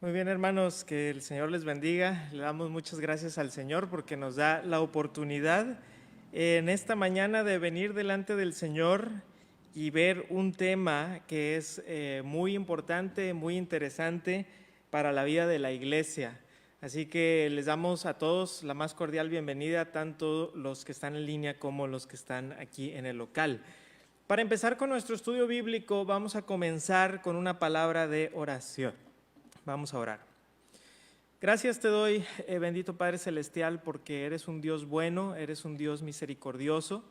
Muy bien, hermanos, que el Señor les bendiga. Le damos muchas gracias al Señor porque nos da la oportunidad en esta mañana de venir delante del Señor y ver un tema que es muy importante, muy interesante para la vida de la iglesia. Así que les damos a todos la más cordial bienvenida, tanto los que están en línea como los que están aquí en el local. Para empezar con nuestro estudio bíblico, vamos a comenzar con una palabra de oración. Vamos a orar. Gracias te doy, bendito Padre Celestial, porque eres un Dios bueno, eres un Dios misericordioso.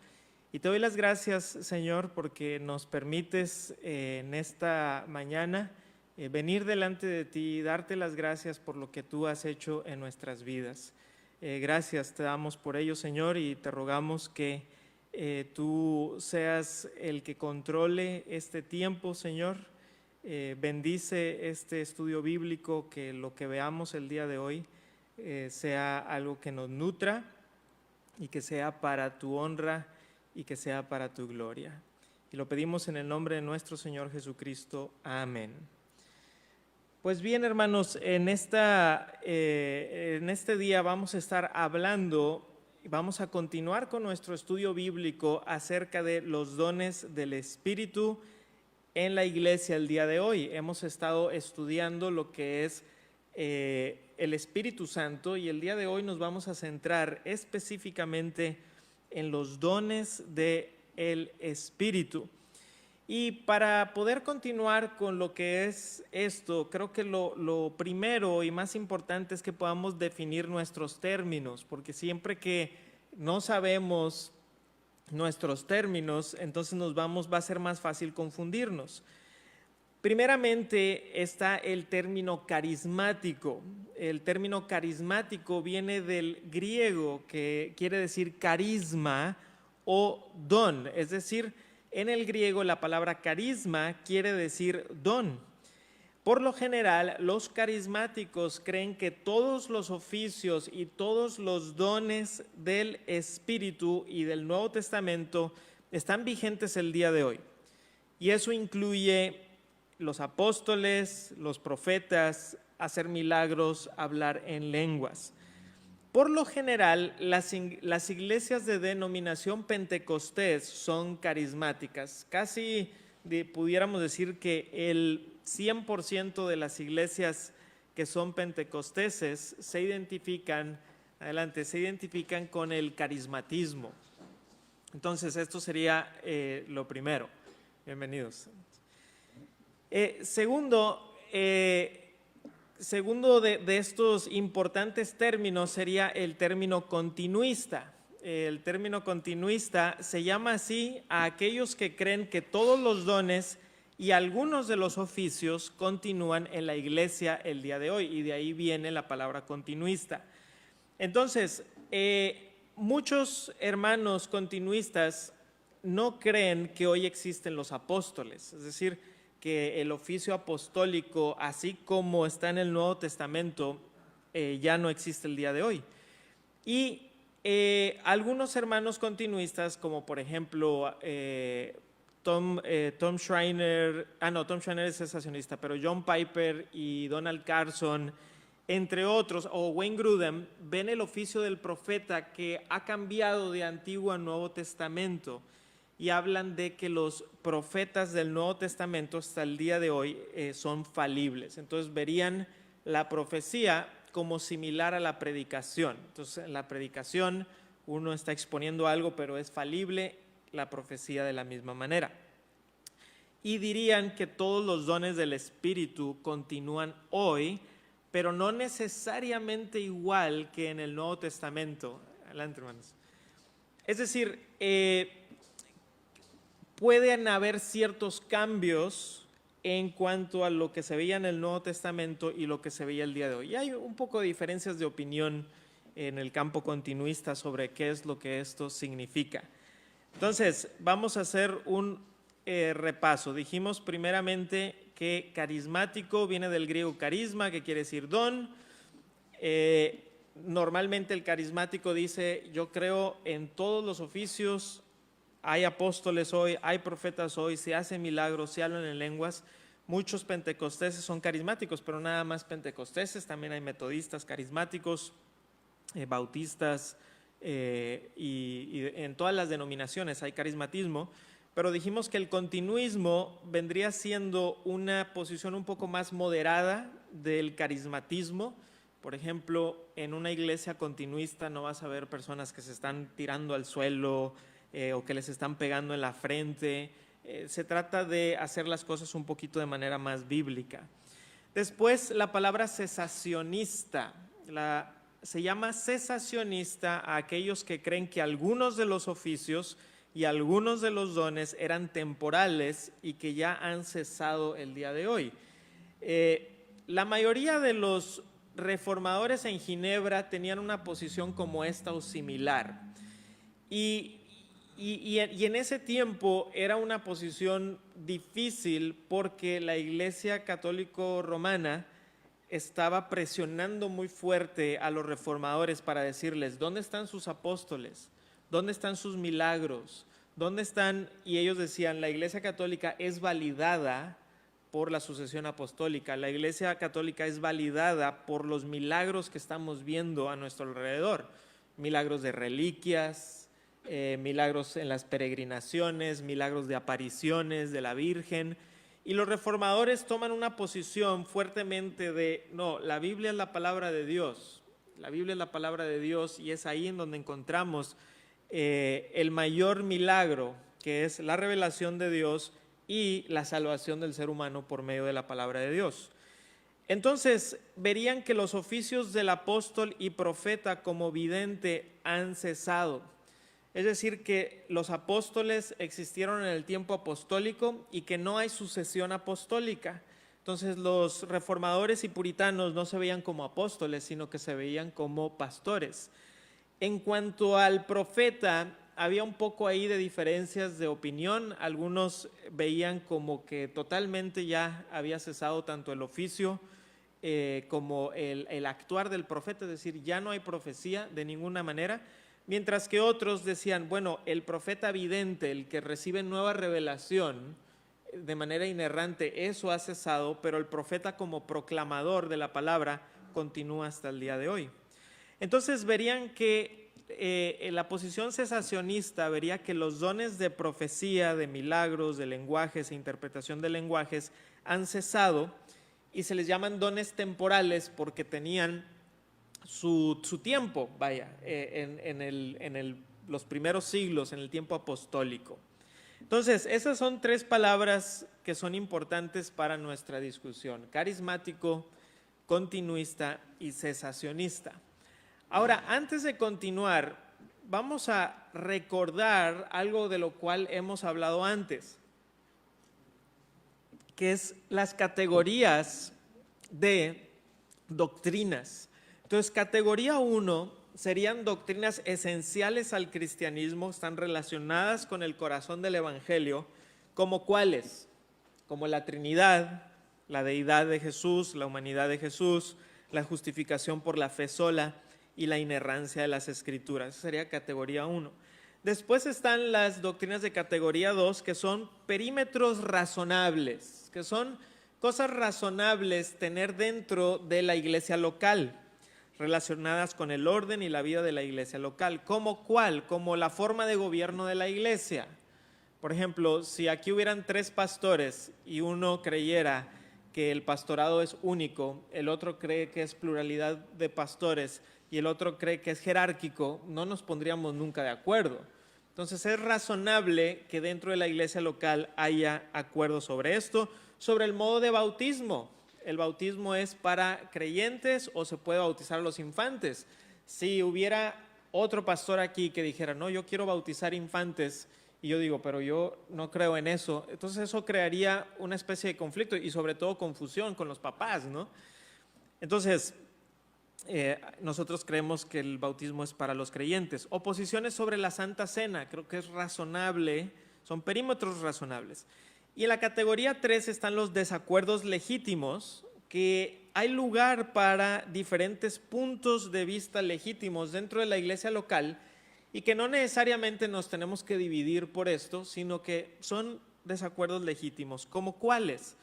Y te doy las gracias, Señor, porque nos permites en esta mañana venir delante de ti y darte las gracias por lo que tú has hecho en nuestras vidas. Gracias te damos por ello, Señor, y te rogamos que tú seas el que controle este tiempo, Señor. Bendice este estudio bíblico, que lo que veamos el día de hoy sea algo que nos nutra y que sea para tu honra y que sea para tu gloria. Y lo pedimos en el nombre de nuestro Señor Jesucristo. Amén. Pues bien, hermanos, en este día vamos a estar hablando, vamos a continuar con nuestro estudio bíblico acerca de los dones del Espíritu en la iglesia el día de hoy. Hemos estado estudiando lo que es el Espíritu Santo y el día de hoy nos vamos a centrar específicamente en los dones del Espíritu. Y para poder continuar con lo que es esto, creo que lo primero y más importante es que podamos definir nuestros términos, porque siempre que no sabemos nuestros términos, entonces va a ser más fácil confundirnos. Primeramente está el término carismático. El término carismático viene del griego, que quiere decir carisma o don. Es decir, en el griego la palabra carisma quiere decir don. Por lo general, los carismáticos creen que todos los oficios y todos los dones del Espíritu y del Nuevo Testamento están vigentes el día de hoy. Y eso incluye los apóstoles, los profetas, hacer milagros, hablar en lenguas. Por lo general, las iglesias de denominación pentecostés son carismáticas. Casi pudiéramos decir que el 100% de las iglesias que son pentecosteses se identifican con el carismatismo. Entonces, esto sería lo primero. Bienvenidos. Segundo de estos importantes términos sería el término continuista. El término continuista se llama así a aquellos que creen que todos los dones y algunos de los oficios continúan en la iglesia el día de hoy, y de ahí viene la palabra continuista. Entonces, muchos hermanos continuistas no creen que hoy existen los apóstoles, es decir, que el oficio apostólico, así como está en el Nuevo Testamento, ya no existe el día de hoy. Y algunos hermanos continuistas, como por ejemplo Tom Schreiner, Tom Schreiner es cesacionista, pero John Piper y Donald Carson, entre otros, o Wayne Grudem, ven el oficio del profeta que ha cambiado de Antiguo a Nuevo Testamento, y hablan de que los profetas del Nuevo Testamento hasta el día de hoy son falibles. Entonces verían la profecía como similar a la predicación. Entonces en la predicación uno está exponiendo algo, pero es falible, la profecía de la misma manera. Y dirían que todos los dones del Espíritu continúan hoy, pero no necesariamente igual que en el Nuevo Testamento. Adelante, hermanos. Es decir, pueden haber ciertos cambios en cuanto a lo que se veía en el Nuevo Testamento y lo que se veía el día de hoy. Y hay un poco de diferencias de opinión en el campo continuista sobre qué es lo que esto significa. Entonces, vamos a hacer un repaso. Dijimos primeramente que carismático viene del griego carisma, que quiere decir don. Normalmente el carismático dice: yo creo en todos los oficios, hay apóstoles hoy, hay profetas hoy, se hacen milagros, se hablan en lenguas. muchos pentecosteses son carismáticos, pero nada más pentecosteses, también hay metodistas carismáticos, bautistas, y en todas las denominaciones hay carismatismo, pero dijimos que el continuismo vendría siendo una posición un poco más moderada del carismatismo. Por ejemplo, en una iglesia continuista no vas a ver personas que se están tirando al suelo o que les están pegando en la frente. Se trata de hacer las cosas un poquito de manera más bíblica. Después, la palabra cesacionista. Se llama cesacionista a aquellos que creen que algunos de los oficios y algunos de los dones eran temporales y que ya han cesado el día de hoy. La mayoría de los reformadores en Ginebra tenían una posición como esta o similar. Y en ese tiempo era una posición difícil porque la Iglesia Católica Romana estaba presionando muy fuerte a los reformadores para decirles, ¿dónde están sus apóstoles? ¿Dónde están sus milagros? ¿Dónde están? Y ellos decían, la Iglesia Católica es validada por la sucesión apostólica. La Iglesia Católica es validada por los milagros que estamos viendo a nuestro alrededor. Milagros de reliquias, milagros en las peregrinaciones, milagros de apariciones de la Virgen. Y los reformadores toman una posición fuertemente de, no, la Biblia es la palabra de Dios. La Biblia es la palabra de Dios y es ahí en donde encontramos el mayor milagro, que es la revelación de Dios y la salvación del ser humano por medio de la palabra de Dios. Entonces, verían que los oficios del apóstol y profeta como vidente han cesado. Es decir, que los apóstoles existieron en el tiempo apostólico y que no hay sucesión apostólica. Entonces, los reformadores y puritanos no se veían como apóstoles, sino que se veían como pastores. En cuanto al profeta, había un poco ahí de diferencias de opinión. Algunos veían como que totalmente ya había cesado tanto el oficio como el actuar del profeta, es decir, ya no hay profecía de ninguna manera. Mientras que otros decían, bueno, el profeta vidente, el que recibe nueva revelación de manera inerrante, eso ha cesado, pero el profeta como proclamador de la palabra continúa hasta el día de hoy. Entonces verían que en la posición cesacionista vería que los dones de profecía, de milagros, de lenguajes e interpretación de lenguajes han cesado y se les llaman dones temporales porque tenían su tiempo, en los primeros siglos, en el tiempo apostólico. Entonces, esas son tres palabras que son importantes para nuestra discusión: carismático, continuista y cesacionista. Ahora, antes de continuar, vamos a recordar algo de lo cual hemos hablado antes, que es las categorías de doctrinas. Entonces, categoría 1 serían doctrinas esenciales al cristianismo, están relacionadas con el corazón del evangelio, como cuáles, como la Trinidad, la deidad de Jesús, la humanidad de Jesús, la justificación por la fe sola y la inerrancia de las Escrituras. Esa sería categoría 1. Después están las doctrinas de categoría 2, que son perímetros razonables, que son cosas razonables tener dentro de la iglesia local, relacionadas con el orden y la vida de la iglesia local. ¿Cómo cuál? Como la forma de gobierno de la iglesia. Por ejemplo, si aquí hubieran 3 pastores y uno creyera que el pastorado es único, el otro cree que es pluralidad de pastores y el otro cree que es jerárquico, no nos pondríamos nunca de acuerdo. Entonces es razonable que dentro de la iglesia local haya acuerdo sobre esto, sobre el modo de bautismo. El bautismo es para creyentes o se puede bautizar a los infantes. Si hubiera otro pastor aquí que dijera, no, yo quiero bautizar infantes, y yo digo, pero yo no creo en eso, entonces eso crearía una especie de conflicto y sobre todo confusión con los papás, ¿no? Entonces, nosotros creemos que el bautismo es para los creyentes. Oposiciones sobre la Santa Cena, creo que es razonable, son perímetros razonables. Y en la categoría 3 están los desacuerdos legítimos, que hay lugar para diferentes puntos de vista legítimos dentro de la iglesia local y que no necesariamente nos tenemos que dividir por esto, sino que son desacuerdos legítimos. ¿Como cuáles?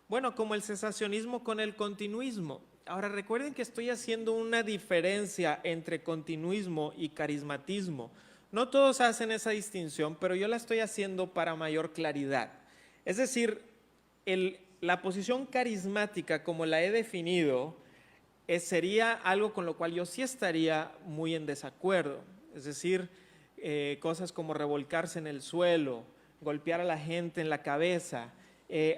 Bueno, como el cesacionismo con el continuismo. Ahora recuerden que estoy haciendo una diferencia entre continuismo y carismatismo. No todos hacen esa distinción, pero yo la estoy haciendo para mayor claridad. Es decir, la posición carismática, como la he definido, sería algo con lo cual yo sí estaría muy en desacuerdo. Es decir, cosas como revolcarse en el suelo, golpear a la gente en la cabeza,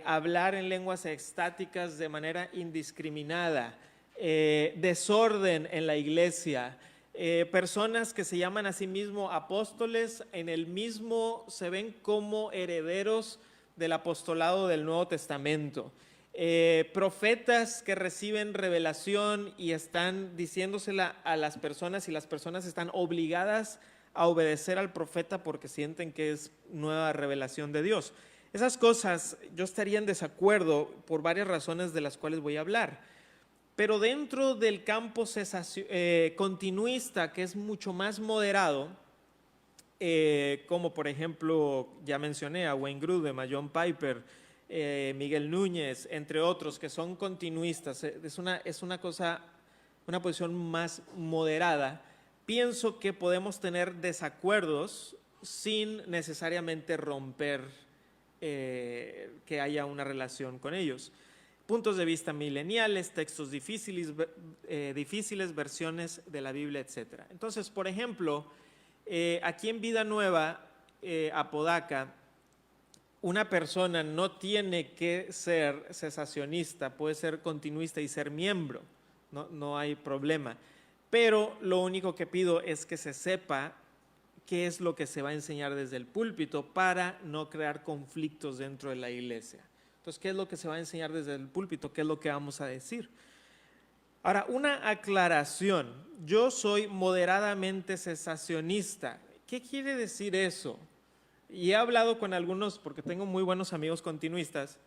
hablar en lenguas extáticas de manera indiscriminada, desorden en la iglesia, personas que se llaman a sí mismos apóstoles, en el mismo se ven como herederos del apostolado del Nuevo Testamento. Profetas que reciben revelación y están diciéndosela a las personas y las personas están obligadas a obedecer al profeta porque sienten que es nueva revelación de Dios. Esas cosas yo estaría en desacuerdo por varias razones de las cuales voy a hablar. Pero dentro del campo continuista, que es mucho más moderado, como por ejemplo, ya mencioné a Wayne Grudem, a John Piper, Miguel Núñez, entre otros, que son continuistas, es una posición más moderada. Pienso que podemos tener desacuerdos sin necesariamente romper que haya una relación con ellos. Puntos de vista mileniales, textos difíciles, versiones de la Biblia, etc. Entonces, por ejemplo, aquí en Vida Nueva, Apodaca, una persona no tiene que ser cesacionista, puede ser continuista y ser miembro, no hay problema. Pero lo único que pido es que se sepa qué es lo que se va a enseñar desde el púlpito para no crear conflictos dentro de la iglesia. Entonces, ¿qué es lo que se va a enseñar desde el púlpito? ¿Qué es lo que vamos a decir? Ahora, una aclaración. Yo soy moderadamente cesacionista. ¿Qué quiere decir eso? Y he hablado con algunos, porque tengo muy buenos amigos continuistas,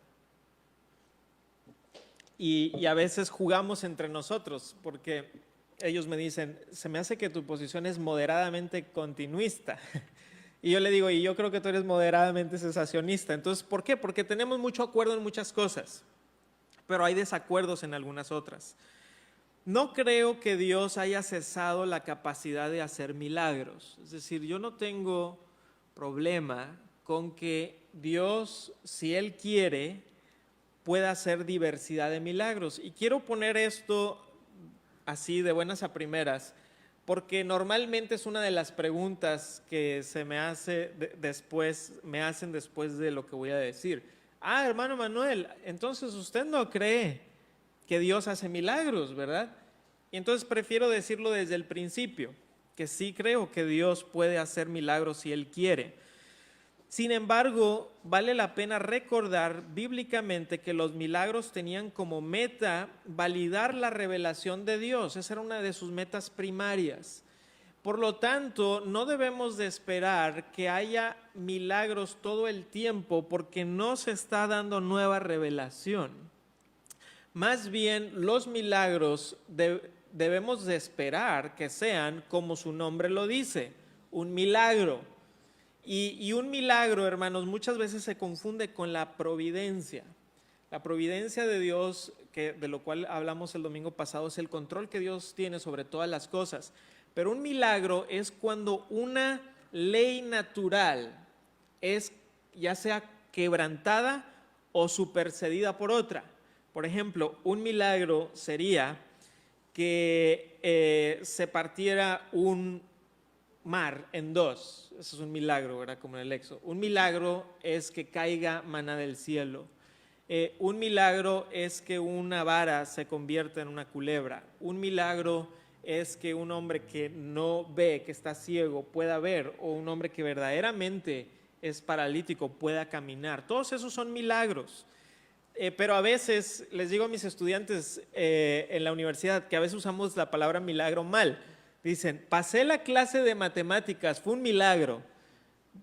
y a veces jugamos entre nosotros, porque ellos me dicen, se me hace que tu posición es moderadamente continuista. Y yo le digo, y yo creo que tú eres moderadamente cesacionista. Entonces, ¿por qué? Porque tenemos mucho acuerdo en muchas cosas, pero hay desacuerdos en algunas otras. No creo que Dios haya cesado la capacidad de hacer milagros. Es decir, yo no tengo problema con que Dios, si Él quiere, pueda hacer diversidad de milagros. Y quiero poner esto así de buenas a primeras, porque normalmente es una de las preguntas que se me hacen después de lo que voy a decir. Ah, hermano Manuel, entonces usted no cree que Dios hace milagros, ¿verdad? Y entonces prefiero decirlo desde el principio, que sí creo que Dios puede hacer milagros si Él quiere. Sin embargo, vale la pena recordar bíblicamente que los milagros tenían como meta validar la revelación de Dios. Esa era una de sus metas primarias. Por lo tanto, no debemos de esperar que haya milagros todo el tiempo porque no se está dando nueva revelación. Más bien, los milagros debemos de esperar que sean como su nombre lo dice, un milagro. Y un milagro, hermanos, muchas veces se confunde con la providencia. La providencia de Dios, de lo cual hablamos el domingo pasado, es el control que Dios tiene sobre todas las cosas. Pero un milagro es cuando una ley natural es ya sea quebrantada o supersedida por otra. Por ejemplo, un milagro sería que se partiera un mar en dos. Eso es un milagro, ¿verdad? Como en el Éxodo. Un milagro es que caiga maná del cielo. Un milagro es que una vara se convierta en una culebra. Un milagro es que un hombre que no ve, que está ciego, pueda ver, o un hombre que verdaderamente es paralítico pueda caminar. Todos esos son milagros. Pero a veces, les digo a mis estudiantes en la universidad, que a veces usamos la palabra milagro mal. Dicen, pasé la clase de matemáticas, fue un milagro.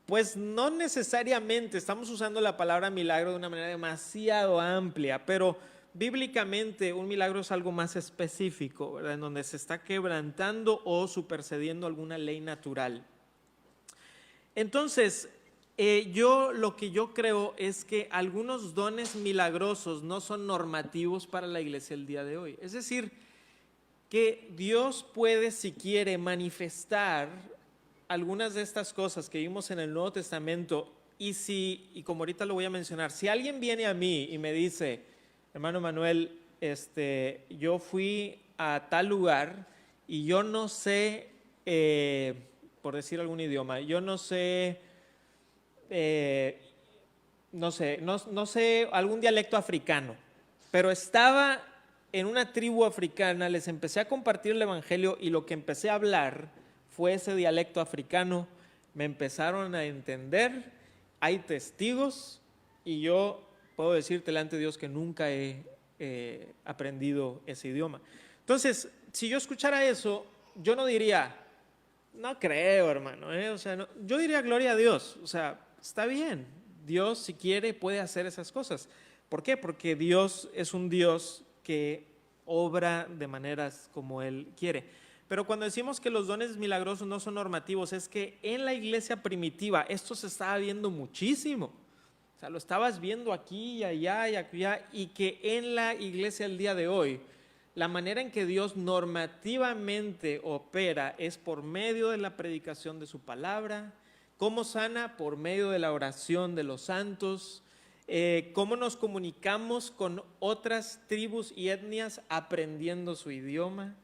Pues no necesariamente, estamos usando la palabra milagro de una manera demasiado amplia, pero bíblicamente un milagro es algo más específico, ¿verdad? En donde se está quebrantando o supersediendo alguna ley natural. Entonces, Lo que yo creo es que algunos dones milagrosos no son normativos para la iglesia el día de hoy. Es decir, que Dios puede, si quiere, manifestar algunas de estas cosas que vimos en el Nuevo Testamento y como ahorita lo voy a mencionar, si alguien viene a mí y me dice, hermano Manuel, yo fui a tal lugar y yo no sé, por decir algún idioma, yo no sé, no sé algún dialecto africano, pero estaba en una tribu africana, les empecé a compartir el evangelio y lo que empecé a hablar fue ese dialecto africano, me empezaron a entender, hay testigos y yo puedo decirte delante de Dios que nunca he aprendido ese idioma. Entonces, si yo escuchara eso, yo no diría, no creo, hermano, o sea, no, yo diría gloria a Dios, o sea, está bien, Dios si quiere puede hacer esas cosas. ¿Por qué? Porque Dios es un Dios que obra de maneras como Él quiere. Pero cuando decimos que los dones milagrosos no son normativos, es que en la iglesia primitiva esto se estaba viendo muchísimo. O sea, lo estabas viendo aquí y allá y allá, y que en la iglesia el día de hoy, la manera en que Dios normativamente opera es por medio de la predicación de su palabra. ¿Cómo sana? Por medio de la oración de los santos. ¿Cómo nos comunicamos con otras tribus y etnias? Aprendiendo su idioma.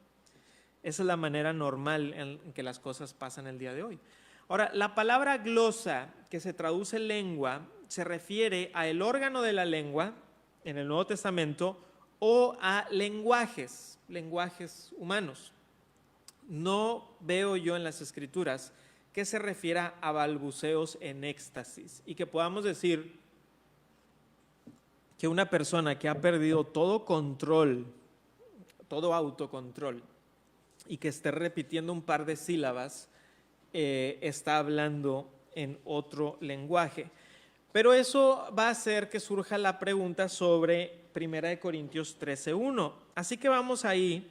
Esa es la manera normal en que las cosas pasan el día de hoy. Ahora, la palabra glosa, que se traduce lengua, se refiere a el órgano de la lengua en el Nuevo Testamento o a lenguajes humanos. No veo yo en las Escrituras que se refiera a balbuceos en éxtasis y que podamos decir que una persona que ha perdido todo control, todo autocontrol, y que esté repitiendo un par de sílabas, está hablando en otro lenguaje. Pero eso va a hacer que surja la pregunta sobre 1 Corintios 13:1. Así que vamos ahí,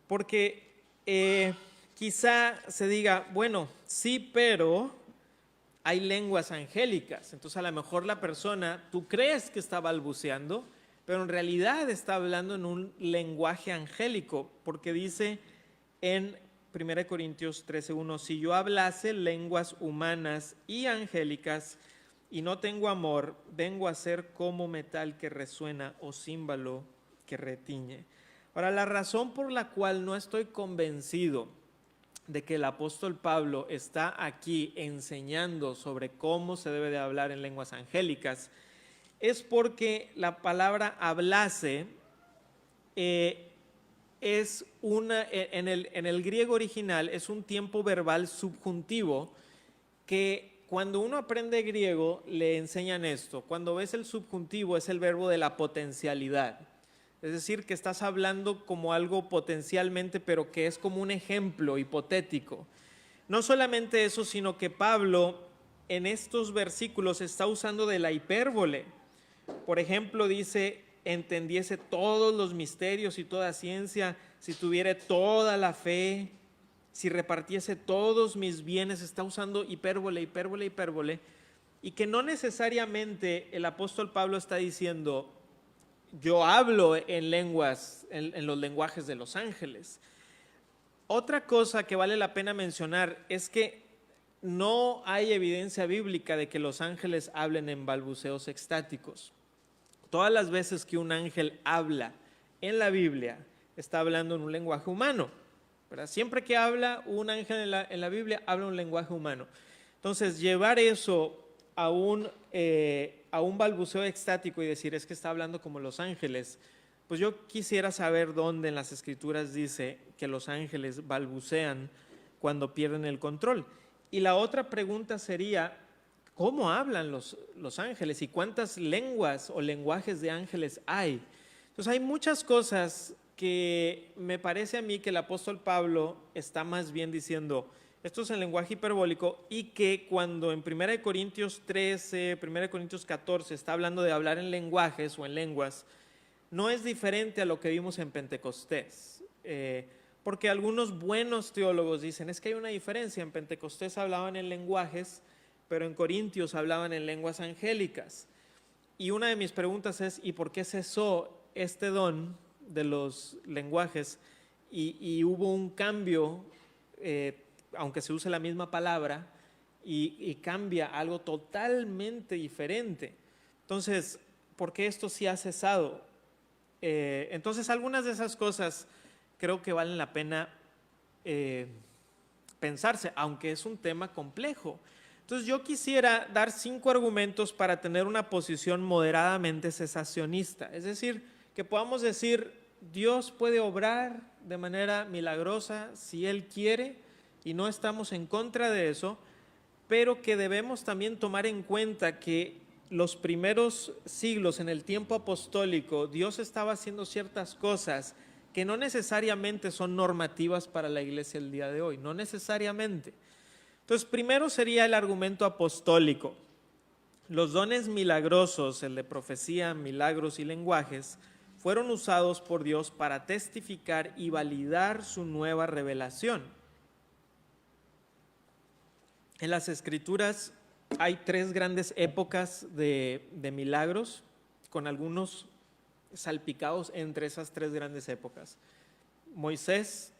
porque quizá se diga, bueno, sí, pero hay lenguas angélicas. Entonces a lo mejor la persona, tú crees que está balbuceando, pero en realidad está hablando en un lenguaje angélico, porque dice en 1 Corintios 13:1, si yo hablase lenguas humanas y angélicas y no tengo amor, vengo a ser como metal que resuena o címbalo que retiñe. Ahora, la razón por la cual no estoy convencido de que el apóstol Pablo está aquí enseñando sobre cómo se debe de hablar en lenguas angélicas es porque la palabra hablase es en el griego original es un tiempo verbal subjuntivo que cuando uno aprende griego le enseñan esto. Cuando ves el subjuntivo es el verbo de la potencialidad. Es decir, que estás hablando como algo potencialmente, pero que es como un ejemplo hipotético. No solamente eso, sino que Pablo en estos versículos está usando de la hipérbole. Por ejemplo, dice, entendiese todos los misterios y toda ciencia, si tuviera toda la fe, si repartiese todos mis bienes. Está usando hipérbole, y que no necesariamente el apóstol Pablo está diciendo, yo hablo en lenguas, en los lenguajes de los ángeles. Otra cosa que vale la pena mencionar es que no hay evidencia bíblica de que los ángeles hablen en balbuceos extáticos. Todas las veces que un ángel habla en la Biblia, está hablando en un lenguaje humano, ¿verdad? Siempre que habla un ángel en la Biblia, habla un lenguaje humano. Entonces, llevar eso a un balbuceo extático y decir es que está hablando como los ángeles, pues yo quisiera saber dónde en las Escrituras dice que los ángeles balbucean cuando pierden el control. Y la otra pregunta sería, ¿cómo hablan los ángeles y cuántas lenguas o lenguajes de ángeles hay? Entonces hay muchas cosas que me parece a mí que el apóstol Pablo está más bien diciendo, esto es en lenguaje hiperbólico, y que cuando en 1 Corintios 13, 1 Corintios 14 está hablando de hablar en lenguajes o en lenguas, no es diferente a lo que vimos en Pentecostés. Porque algunos buenos teólogos dicen, es que hay una diferencia, en Pentecostés hablaban en lenguajes, pero en Corintios hablaban en lenguas angélicas. Y una de mis preguntas es, ¿y por qué cesó este don de los lenguajes y hubo un cambio, aunque se use la misma palabra, y cambia algo totalmente diferente? Entonces, ¿por qué esto sí ha cesado? Entonces, algunas de esas cosas creo que valen la pena pensarse, aunque es un tema complejo. Entonces, yo quisiera dar 5 argumentos para tener una posición moderadamente cesacionista. Es decir, que podamos decir, Dios puede obrar de manera milagrosa si Él quiere, y no estamos en contra de eso, pero que debemos también tomar en cuenta que los primeros siglos, en el tiempo apostólico, Dios estaba haciendo ciertas cosas que no necesariamente son normativas para la iglesia el día de hoy, no necesariamente. Entonces, primero sería el argumento apostólico. Los dones milagrosos, el de profecía, milagros y lenguajes, fueron usados por Dios para testificar y validar su nueva revelación. En las Escrituras hay 3 grandes épocas de milagros, con algunos salpicados entre esas 3 grandes épocas. Moisés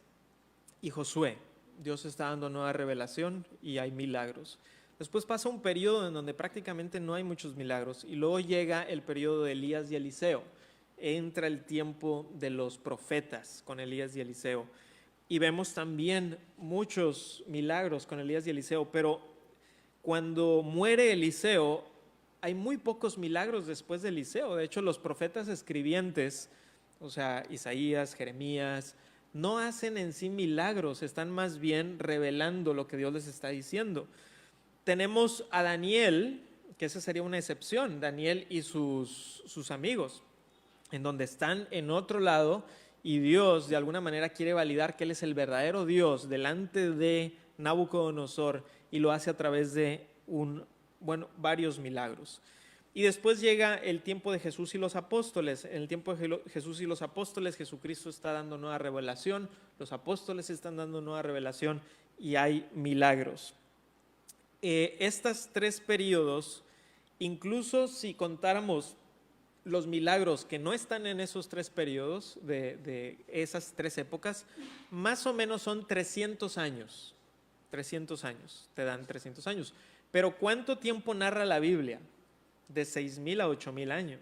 y Josué. Dios está dando nueva revelación y hay milagros. Después pasa un periodo en donde prácticamente no hay muchos milagros, y luego llega el periodo de Elías y Eliseo. Entra el tiempo de los profetas con Elías y Eliseo, y vemos también muchos milagros con Elías y Eliseo, pero cuando muere Eliseo hay muy pocos milagros después de Eliseo. De hecho, los profetas escribientes, o sea, Isaías, Jeremías, no hacen en sí milagros, están más bien revelando lo que Dios les está diciendo. Tenemos a Daniel, que esa sería una excepción, Daniel y sus amigos, en donde están en otro lado, y Dios de alguna manera quiere validar que Él es el verdadero Dios delante de Nabucodonosor, y lo hace a través de varios milagros. Y después llega el tiempo de Jesús y los apóstoles. En el tiempo de Jesús y los apóstoles, Jesucristo está dando nueva revelación, los apóstoles están dando nueva revelación y hay milagros. Estos 3 periodos, incluso si contáramos los milagros que no están en esos 3 periodos, de esas 3 épocas, más o menos son 300 años. 300 años, te dan 300 años. Pero ¿cuánto tiempo narra la Biblia? De 6,000 a 8,000 años.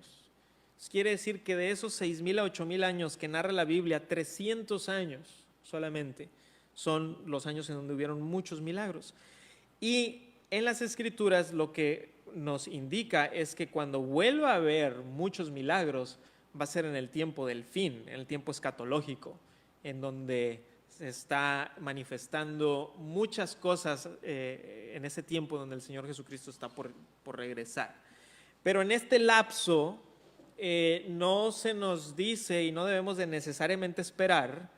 Quiere decir que de esos 6,000 a 8,000 años que narra la Biblia, 300 años solamente son los años en donde hubieron muchos milagros. Y en las Escrituras lo que nos indica es que cuando vuelva a haber muchos milagros, va a ser en el tiempo del fin, en el tiempo escatológico, en donde se está manifestando muchas cosas en ese tiempo donde el Señor Jesucristo está por regresar. Pero en este lapso no se nos dice, y no debemos de necesariamente esperar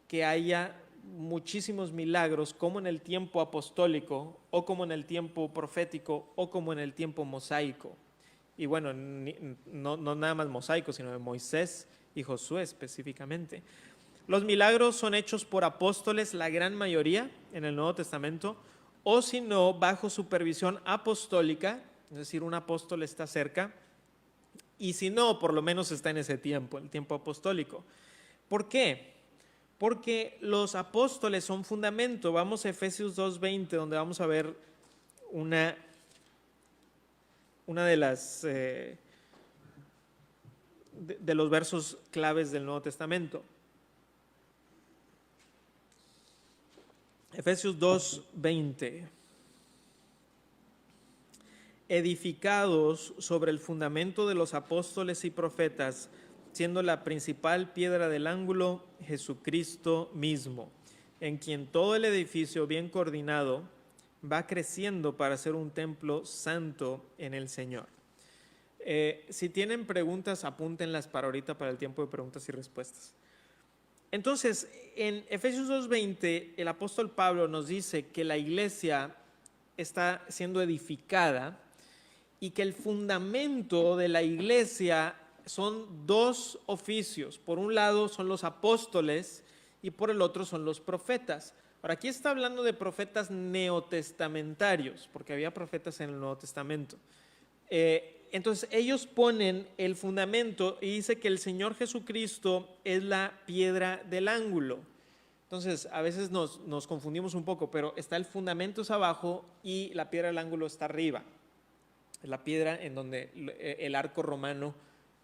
que haya muchísimos milagros como en el tiempo apostólico, o como en el tiempo profético, o como en el tiempo mosaico. Y bueno, no nada más mosaico, sino de Moisés y Josué específicamente. Los milagros son hechos por apóstoles, la gran mayoría en el Nuevo Testamento, o si no, bajo supervisión apostólica, es decir, un apóstol está cerca, y si no, por lo menos está en ese tiempo, el tiempo apostólico. ¿Por qué? Porque los apóstoles son fundamento. Vamos a Efesios 2:20, donde vamos a ver una de los versos claves del Nuevo Testamento. Efesios 2:20. Edificados sobre el fundamento de los apóstoles y profetas, siendo la principal piedra del ángulo Jesucristo mismo, en quien todo el edificio bien coordinado va creciendo para ser un templo santo en el Señor. Si tienen preguntas, apúntenlas para ahorita, para el tiempo de preguntas y respuestas. Entonces, en Efesios 2:20, el apóstol Pablo nos dice que la iglesia está siendo edificada y que el fundamento de la iglesia son 2 oficios. Por un lado son los apóstoles y por el otro son los profetas. Ahora, aquí está hablando de profetas neotestamentarios, porque había profetas en el Nuevo Testamento. Entonces ellos ponen el fundamento y dice que el Señor Jesucristo es la piedra del ángulo. Entonces a veces nos confundimos un poco, pero está el fundamento es abajo y la piedra del ángulo está arriba. Es la piedra en donde el arco romano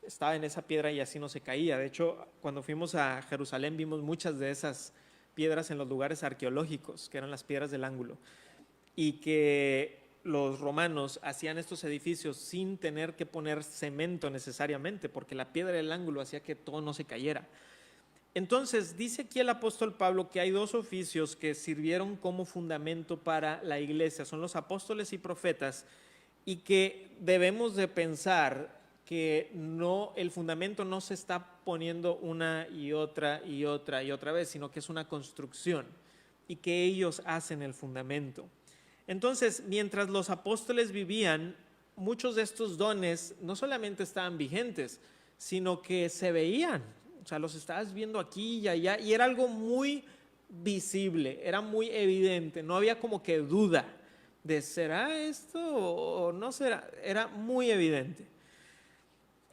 estaba en esa piedra y así no se caía. De hecho, cuando fuimos a Jerusalén vimos muchas de esas piedras en los lugares arqueológicos, que eran las piedras del ángulo, y que los romanos hacían estos edificios sin tener que poner cemento necesariamente, porque la piedra del ángulo hacía que todo no se cayera. Entonces, dice aquí el apóstol Pablo que hay dos oficios que sirvieron como fundamento para la iglesia, son los apóstoles y profetas, y que debemos de pensar que el fundamento no se está poniendo una y otra y otra y otra vez, sino que es una construcción y que ellos hacen el fundamento. Entonces, mientras los apóstoles vivían, muchos de estos dones no solamente estaban vigentes, sino que se veían. O sea, los estabas viendo aquí y allá, y era algo muy visible, era muy evidente, no había como que duda de ¿será esto o no será? Era muy evidente.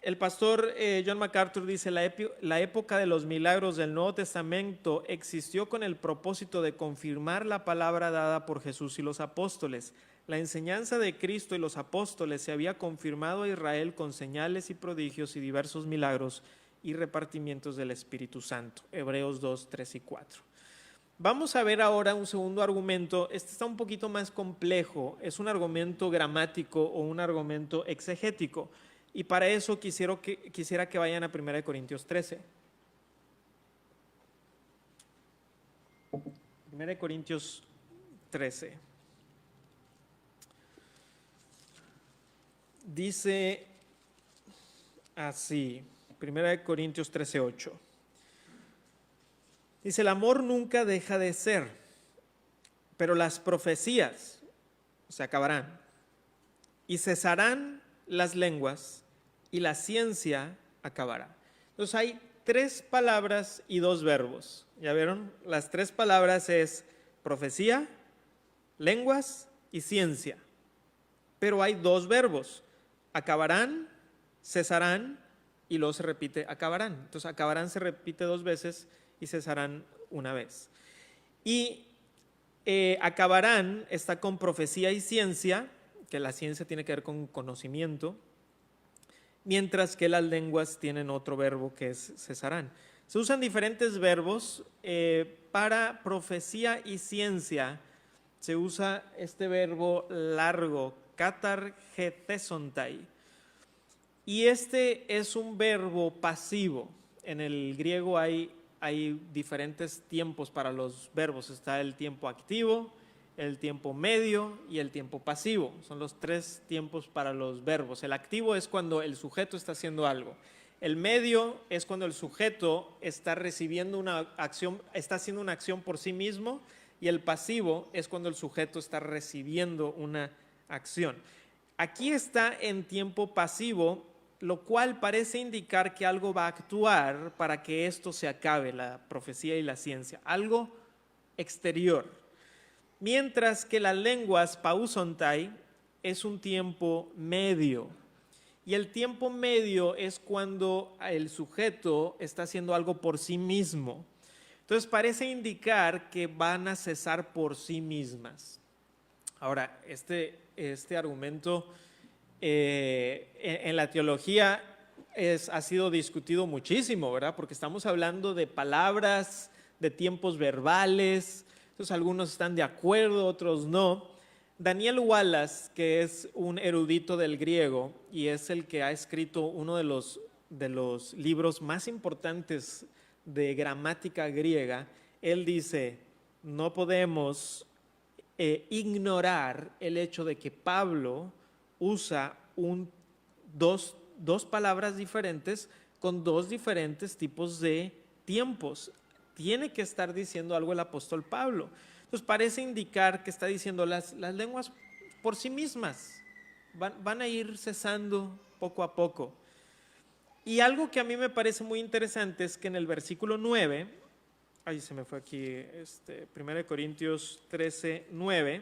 El pastor John MacArthur dice, la época de los milagros del Nuevo Testamento existió con el propósito de confirmar la palabra dada por Jesús y los apóstoles. La enseñanza de Cristo y los apóstoles se había confirmado a Israel con señales y prodigios y diversos milagros y repartimientos del Espíritu Santo. Hebreos 2, 3 y 4. Vamos a ver ahora un segundo argumento. Este está un poquito más complejo. Es un argumento gramático o un argumento exegético. Y para eso quisiera que vayan a 1 Corintios 13. 1 Corintios 13. Dice así, 1 Corintios 13, 8. Dice, el amor nunca deja de ser, pero las profecías se acabarán y cesarán las lenguas y la ciencia acabará. Entonces hay 3 palabras y 2 verbos. ¿Ya vieron? Las 3 palabras es profecía, lenguas y ciencia. Pero hay 2 verbos. Acabarán, cesarán y luego se repite acabarán. Entonces acabarán se repite 2 veces y cesarán una vez. Y acabarán está con profecía y ciencia, que la ciencia tiene que ver con conocimiento, mientras que las lenguas tienen otro verbo que es cesarán. Se usan diferentes verbos. Para profecía y ciencia se usa este verbo largo, katargetesontai, y este es un verbo pasivo. En el griego hay diferentes tiempos para los verbos. Está el tiempo activo, el tiempo medio y el tiempo pasivo. Son los 3 tiempos para los verbos. El activo es cuando el sujeto está haciendo algo. El medio es cuando el sujeto está recibiendo una acción, está haciendo una acción por sí mismo, y el pasivo es cuando el sujeto está recibiendo una acción. Aquí está en tiempo pasivo, lo cual parece indicar que algo va a actuar para que esto se acabe, la profecía y la ciencia, algo exterior. Mientras que las lenguas, pausontai, es un tiempo medio. Y el tiempo medio es cuando el sujeto está haciendo algo por sí mismo. Entonces parece indicar que van a cesar por sí mismas. Ahora, este argumento en la teología ha sido discutido muchísimo, ¿verdad? Porque estamos hablando de palabras, de tiempos verbales. Entonces algunos están de acuerdo, otros no. Daniel Wallace, que es un erudito del griego y es el que ha escrito uno de los libros más importantes de gramática griega, él dice, no podemos ignorar el hecho de que Pablo usa dos palabras diferentes con 2 diferentes tipos de tiempos. Tiene que estar diciendo algo el apóstol Pablo. Entonces parece indicar que está diciendo las lenguas por sí mismas van a ir cesando poco a poco. Y algo que a mí me parece muy interesante es que en el versículo 9 Ay, se me fue aquí, 1 Corintios 13:9.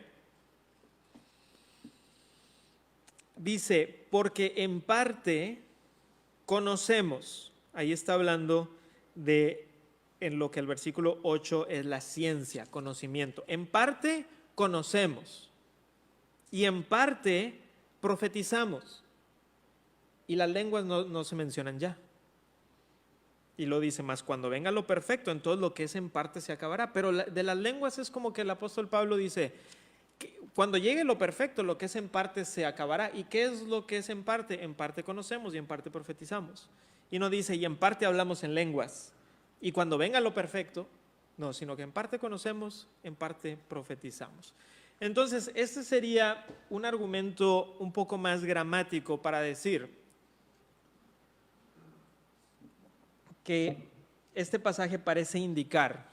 Dice, porque en parte conocemos, ahí está hablando de en lo que el versículo 8 es la ciencia, conocimiento. En parte conocemos y en parte profetizamos. Y las lenguas no se mencionan ya. Y lo dice más, cuando venga lo perfecto, entonces lo que es en parte se acabará. Pero de las lenguas es como que el apóstol Pablo dice, que cuando llegue lo perfecto, lo que es en parte se acabará. ¿Y qué es lo que es en parte? En parte conocemos y en parte profetizamos. Y no dice, y en parte hablamos en lenguas. Y cuando venga lo perfecto, no, sino que en parte conocemos, en parte profetizamos. Entonces, este sería un argumento un poco más gramático para decir que este pasaje parece indicar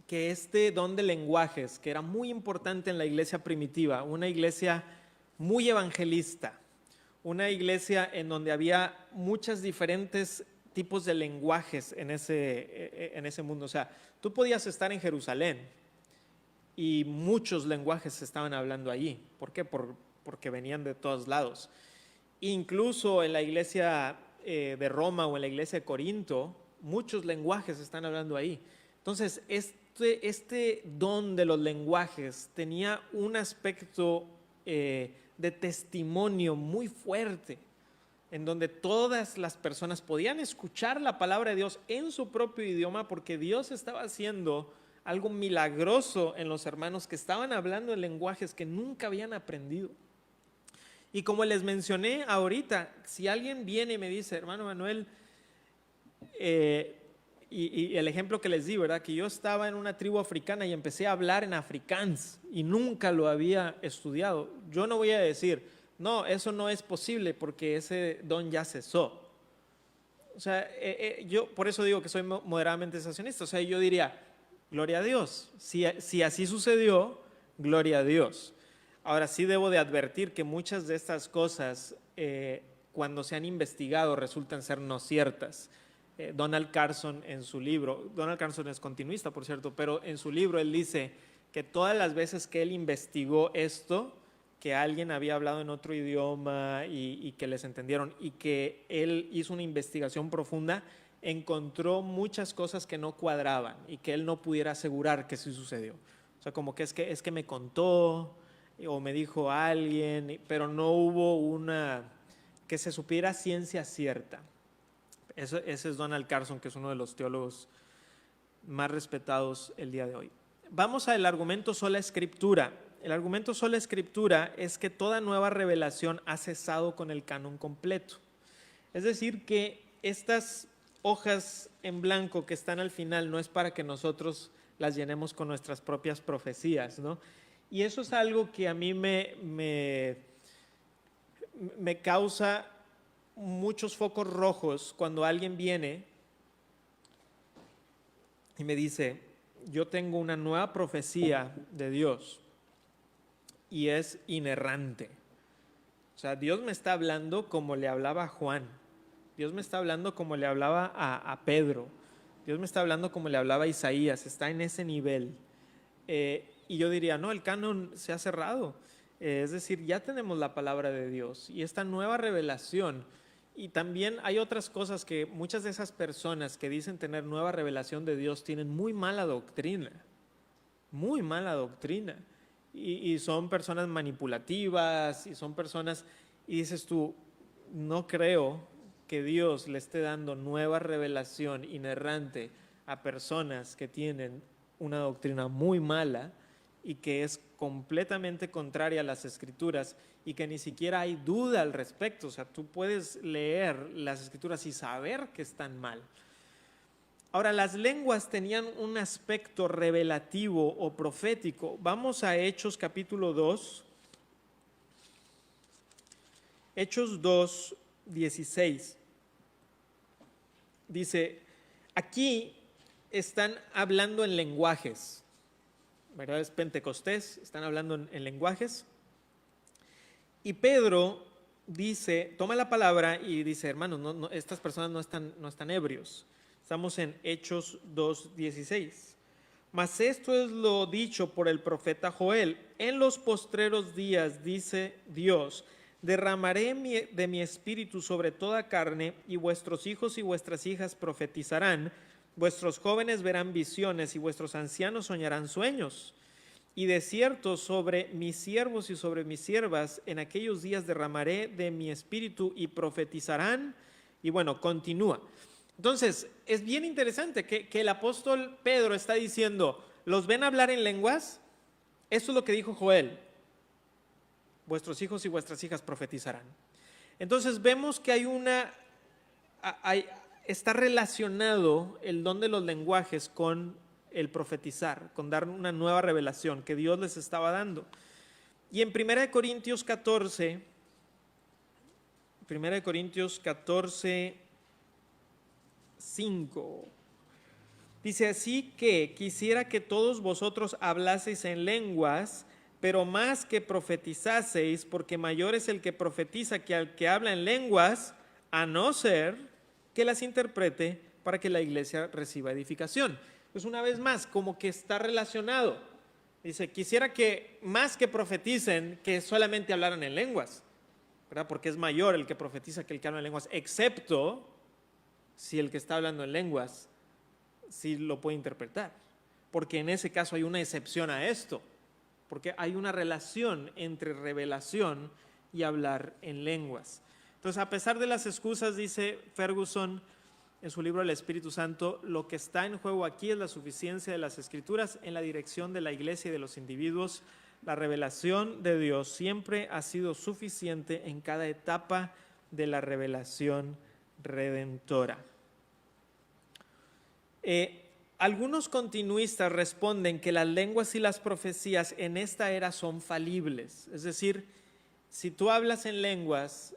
que este don de lenguajes, que era muy importante en la iglesia primitiva, una iglesia muy evangelista, una iglesia en donde había muchos diferentes tipos de lenguajes en ese mundo. O sea, tú podías estar en Jerusalén y muchos lenguajes se estaban hablando allí. ¿Por qué? Porque venían de todos lados. Incluso en la iglesia de Roma o en la iglesia de Corinto, muchos lenguajes se están hablando ahí. Entonces, este don de los lenguajes tenía un aspecto de testimonio muy fuerte, en donde todas las personas podían escuchar la palabra de Dios en su propio idioma, porque Dios estaba haciendo algo milagroso en los hermanos que estaban hablando en lenguajes que nunca habían aprendido. Y como les mencioné ahorita, si alguien viene y me dice, hermano Manuel, y el ejemplo que les di, ¿verdad? Que yo estaba en una tribu africana y empecé a hablar en afrikáans y nunca lo había estudiado. Yo no voy a decir, no, eso no es posible porque ese don ya cesó. O sea, yo por eso digo que soy moderadamente sensacionista. O sea, yo diría, gloria a Dios. Si así sucedió, gloria a Dios. Ahora sí debo de advertir que muchas de estas cosas, cuando se han investigado, resultan ser no ciertas. Donald Carson en su libro, Donald Carson es continuista, por cierto, pero en su libro él dice que todas las veces que él investigó esto, que alguien había hablado en otro idioma y que les entendieron, y que él hizo una investigación profunda, encontró muchas cosas que no cuadraban y que él no pudiera asegurar que sí sucedió. O sea, como que es que me contó o me dijo alguien, pero no hubo una que se supiera ciencia cierta. Ese es Donald Carson, que es uno de los teólogos más respetados el día de hoy. Vamos al argumento sola escritura. El argumento sola escritura es que toda nueva revelación ha cesado con el canon completo. Es decir, que estas hojas en blanco que están al final no es para que nosotros las llenemos con nuestras propias profecías, ¿no? Y eso es algo que a mí me causa muchos focos rojos cuando alguien viene y me dice, yo tengo una nueva profecía de Dios y es inerrante. O sea, Dios me está hablando como le hablaba a Juan, Dios me está hablando como le hablaba a Pedro, Dios me está hablando como le hablaba a Isaías, está en ese nivel. Y yo diría, no, el canon se ha cerrado. Es decir, ya tenemos la palabra de Dios y esta nueva revelación. Y también hay otras cosas que muchas de esas personas que dicen tener nueva revelación de Dios tienen muy mala doctrina, muy mala doctrina. Y son personas manipulativas y son personas, y dices tú, no creo que Dios le esté dando nueva revelación inerrante a personas que tienen una doctrina muy mala y que es completamente contraria a las Escrituras y que ni siquiera hay duda al respecto. O sea, tú puedes leer las Escrituras y saber que están mal. Ahora, las lenguas tenían un aspecto revelativo o profético. Vamos a Hechos capítulo 2. Hechos 2, 16. Dice, aquí están hablando en lenguajes. ¿Verdad? Es Pentecostés, están hablando en lenguajes. Y Pedro dice, toma la palabra y dice, hermanos, estas personas no están ebrios, Estamos en Hechos 2:16. Mas esto es lo dicho por el profeta Joel: en los postreros días, dice Dios, derramaré de mi espíritu sobre toda carne, y vuestros hijos y vuestras hijas profetizarán, vuestros jóvenes verán visiones y vuestros ancianos soñarán sueños. Y de cierto sobre mis siervos y sobre mis siervas en aquellos días derramaré de mi espíritu y profetizarán. Y bueno, continúa. Entonces, es bien interesante que el apóstol Pedro está diciendo, ¿los ven hablar en lenguas? Eso es lo que dijo Joel. Vuestros hijos y vuestras hijas profetizarán. Entonces vemos que está relacionado el don de los lenguajes con el profetizar, con dar una nueva revelación que Dios les estaba dando. Y en 1 Corintios 14, 5, dice: así que quisiera que todos vosotros hablaseis en lenguas, pero más que profetizaseis, porque mayor es el que profetiza que al que habla en lenguas, a no ser que las interprete para que la iglesia reciba edificación. Pues una vez más, como que está relacionado. Dice, quisiera que más que profeticen, que solamente hablaran en lenguas, ¿verdad? Porque es mayor el que profetiza que el que habla en lenguas, excepto si el que está hablando en lenguas sí lo puede interpretar. Porque en ese caso hay una excepción a esto, porque hay una relación entre revelación y hablar en lenguas. Entonces, a pesar de las excusas, dice Ferguson en su libro El Espíritu Santo, lo que está en juego aquí es la suficiencia de las Escrituras en la dirección de la iglesia y de los individuos. La revelación de Dios siempre ha sido suficiente en cada etapa de la revelación redentora. Algunos continuistas responden que las lenguas y las profecías en esta era son falibles. Es decir, si tú hablas en lenguas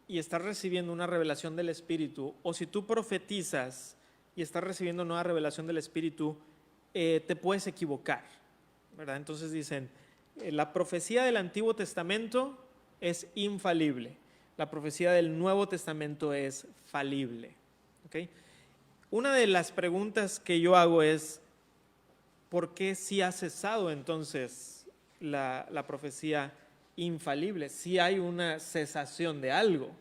y estás recibiendo una revelación del Espíritu, o si tú profetizas y estás recibiendo nueva revelación del Espíritu, te puedes equivocar, ¿verdad? Entonces dicen, la profecía del Antiguo Testamento es infalible, la profecía del Nuevo Testamento es falible, ¿okay? Una de las preguntas que yo hago es, ¿por qué si ha cesado entonces la profecía infalible? Si hay una cesación de algo.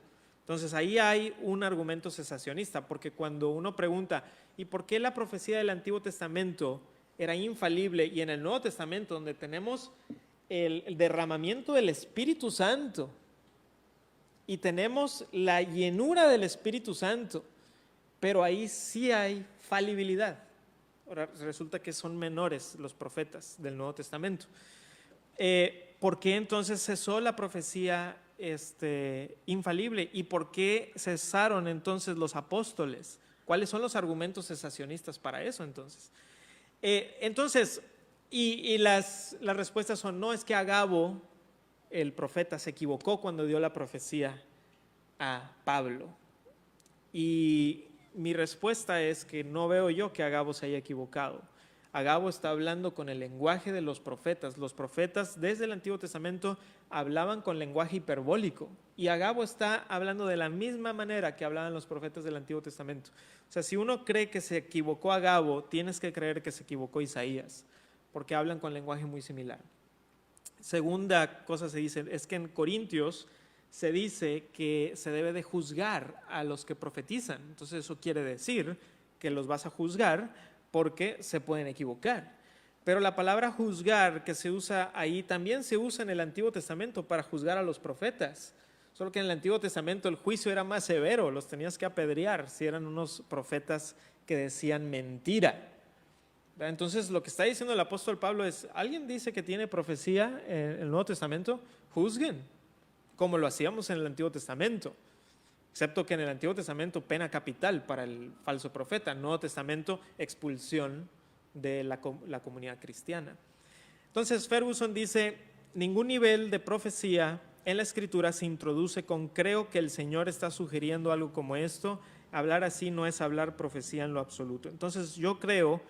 Entonces ahí hay un argumento cesacionista, porque cuando uno pregunta, ¿y por qué la profecía del Antiguo Testamento era infalible y en el Nuevo Testamento, donde tenemos el derramamiento del Espíritu Santo y tenemos la llenura del Espíritu Santo, pero ahí sí hay falibilidad? Ahora resulta que son menores los profetas del Nuevo Testamento. ¿Por qué entonces cesó la profecía infalible? ¿Y por qué cesaron entonces los apóstoles? ¿Cuáles son los argumentos cesacionistas para eso entonces? Las respuestas son, no, es que Agabo, el profeta, se equivocó cuando dio la profecía a Pablo. Y mi respuesta es que no veo yo que Agabo se haya equivocado. Agabo está hablando con el lenguaje de los profetas. Los profetas desde el Antiguo Testamento hablaban con lenguaje hiperbólico, y Agabo está hablando de la misma manera que hablaban los profetas del Antiguo Testamento. O sea, si uno cree que se equivocó Agabo, tienes que creer que se equivocó Isaías, porque hablan con lenguaje muy similar. Segunda cosa se dice, es que en Corintios se dice que se debe de juzgar a los que profetizan. Entonces eso quiere decir que los vas a juzgar porque se pueden equivocar. Pero la palabra juzgar que se usa ahí también se usa en el Antiguo Testamento para juzgar a los profetas. Solo que en el Antiguo Testamento el juicio era más severo, los tenías que apedrear si eran unos profetas que decían mentira. Entonces lo que está diciendo el apóstol Pablo es, ¿alguien dice que tiene profecía en el Nuevo Testamento? Juzguen, como lo hacíamos en el Antiguo Testamento. Excepto que en el Antiguo Testamento pena capital para el falso profeta, en el Nuevo Testamento expulsión de la comunidad cristiana. Entonces Ferguson dice, ningún nivel de profecía en la Escritura se introduce con creo que el Señor está sugiriendo algo como esto. Hablar así no es hablar profecía en lo absoluto. Entonces yo creo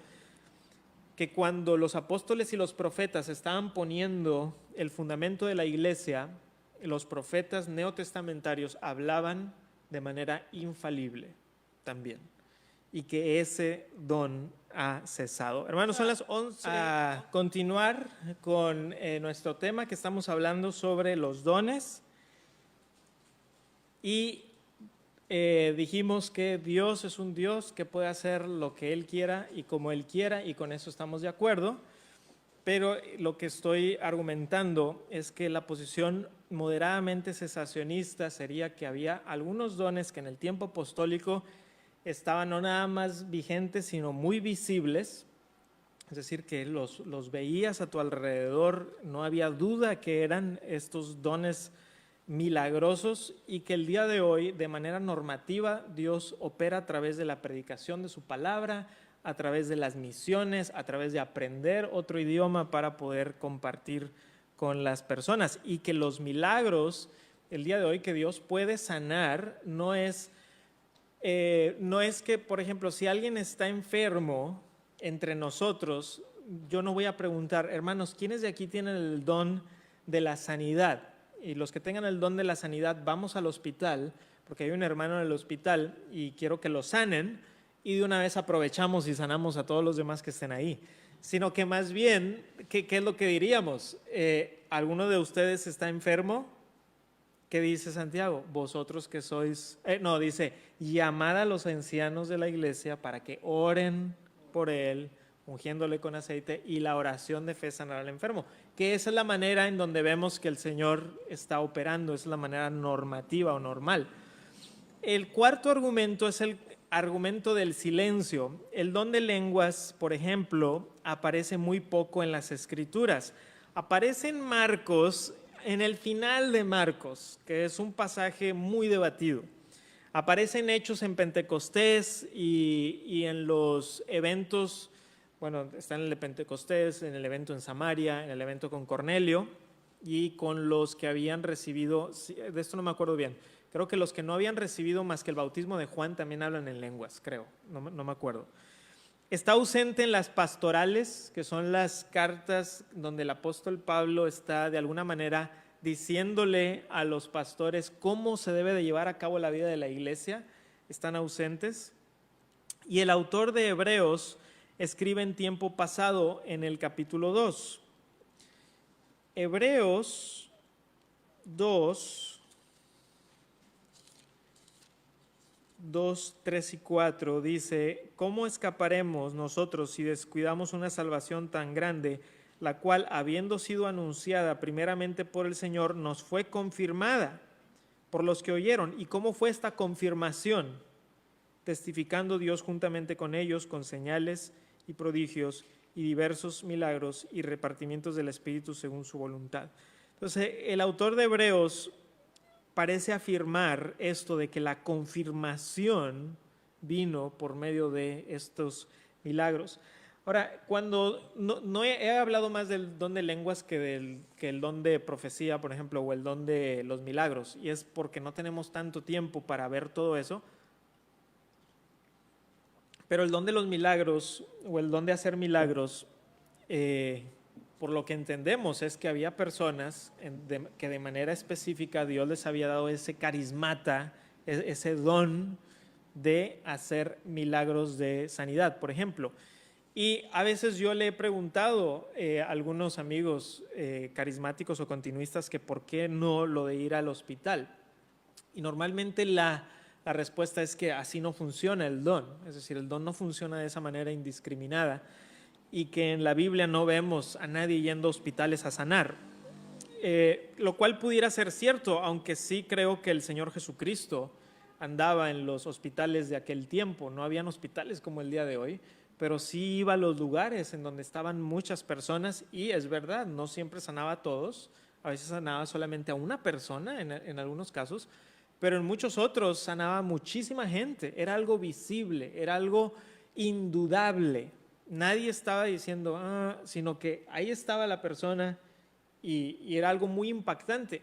que cuando los apóstoles y los profetas estaban poniendo el fundamento de la iglesia, los profetas neotestamentarios hablaban de manera infalible también. y que ese don ha cesado. Hermanos, son las 11. A continuar con nuestro tema que estamos hablando sobre los dones. Y dijimos que Dios es un Dios que puede hacer lo que Él quiera y como Él quiera, y con eso estamos de acuerdo. Pero lo que estoy argumentando es que la posición moderadamente cesacionista sería que había algunos dones que en el tiempo apostólico estaban no nada más vigentes, sino muy visibles. Es decir, que los veías a tu alrededor, no había duda que eran estos dones milagrosos, y que el día de hoy, de manera normativa, Dios opera a través de la predicación de su palabra, a través de las misiones, a través de aprender otro idioma para poder compartir con las personas, y que los milagros, el día de hoy, que Dios puede sanar, no es que, por ejemplo, si alguien está enfermo entre nosotros, yo no voy a preguntar, hermanos, ¿quiénes de aquí tienen el don de la sanidad? Y los que tengan el don de la sanidad, vamos al hospital, porque hay un hermano en el hospital y quiero que lo sanen, y de una vez aprovechamos y sanamos a todos los demás que estén ahí. Sino que más bien, ¿qué es lo que diríamos? ¿Alguno de ustedes está enfermo? ¿Qué dice Santiago? Vosotros que sois, dice, llamad a los ancianos de la iglesia para que oren por él, ungiéndole con aceite, y la oración de fe sanará al enfermo. Que esa es la manera en donde vemos que el Señor está operando, es la manera normativa o normal. El cuarto argumento es el argumento del silencio. El don de lenguas, por ejemplo, aparece muy poco en las Escrituras. Aparece en Marcos, en el final de Marcos, que es un pasaje muy debatido. Aparece en Hechos en Pentecostés y en los eventos, bueno, está en el de Pentecostés, en el evento en Samaria, en el evento con Cornelio y con los que habían recibido, de esto no me acuerdo bien, creo que los que no habían recibido más que el bautismo de Juan también hablan en lenguas, creo, no me acuerdo. Está ausente en las pastorales, que son las cartas donde el apóstol Pablo está de alguna manera diciéndole a los pastores cómo se debe de llevar a cabo la vida de la iglesia, están ausentes. Y el autor de Hebreos escribe en tiempo pasado en el capítulo 2. Hebreos 2, 3 y 4 dice, ¿cómo escaparemos nosotros si descuidamos una salvación tan grande, la cual, habiendo sido anunciada primeramente por el Señor, nos fue confirmada por los que oyeron? ¿Y cómo fue esta confirmación? Testificando Dios juntamente con ellos, con señales y prodigios y diversos milagros y repartimientos del Espíritu según su voluntad. Entonces, el autor de Hebreos parece afirmar esto de que la confirmación vino por medio de estos milagros. Ahora, cuando no he hablado más del don de lenguas que el don de profecía, por ejemplo, o el don de los milagros, y es porque no tenemos tanto tiempo para ver todo eso. Pero el don de los milagros, o el don de hacer milagros, por lo que entendemos es que había personas que de manera específica Dios les había dado ese carismata, ese don de hacer milagros de sanidad, por ejemplo. Y a veces yo le he preguntado a algunos amigos carismáticos o continuistas que por qué no lo de ir al hospital. Y normalmente la respuesta es que así no funciona el don, es decir, el don no funciona de esa manera indiscriminada, y que en la Biblia no vemos a nadie yendo a hospitales a sanar, lo cual pudiera ser cierto, aunque sí creo que el Señor Jesucristo andaba en los hospitales de aquel tiempo. No habían hospitales como el día de hoy, pero sí iba a los lugares en donde estaban muchas personas, y es verdad, no siempre sanaba a todos, a veces sanaba solamente a una persona en algunos casos, pero en muchos otros sanaba muchísima gente. Era algo visible, era algo indudable. Nadie estaba diciendo, sino que ahí estaba la persona y era algo muy impactante.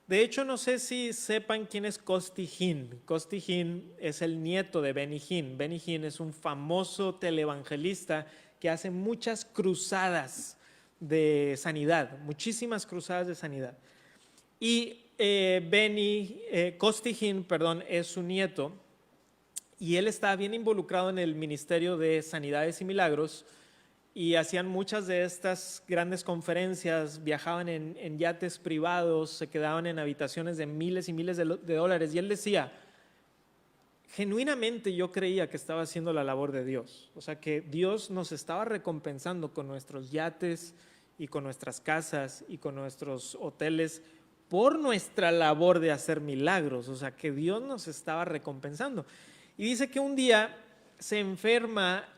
De hecho, no sé si sepan quién es Costi Hinn. Costi Hinn es el nieto de Benny Hinn. Benny Hinn es un famoso televangelista que hace muchas cruzadas de sanidad, muchísimas cruzadas de sanidad. Y Costi Hinn, es su nieto. y él estaba bien involucrado en el ministerio de sanidades y milagros, y hacían muchas de estas grandes conferencias, viajaban en yates privados, se quedaban en habitaciones de miles y miles de dólares, y él decía, genuinamente yo creía que estaba haciendo la labor de Dios, o sea que Dios nos estaba recompensando con nuestros yates y con nuestras casas y con nuestros hoteles por nuestra labor de hacer milagros, o sea que Dios nos estaba recompensando. Y dice que un día se enferma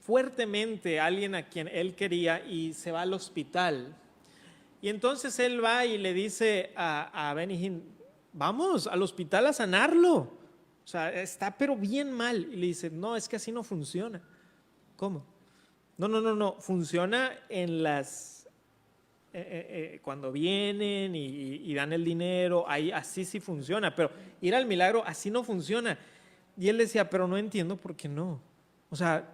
fuertemente alguien a quien él quería y se va al hospital. Y entonces él va y le dice a Benny Hinn, vamos al hospital a sanarlo. O sea, está pero bien mal. Y le dice, no, es que así no funciona. ¿Cómo? No, funciona en las... cuando vienen y dan el dinero, ahí así sí funciona, pero ir al milagro así no funciona. Y él decía, pero no entiendo por qué no. O sea,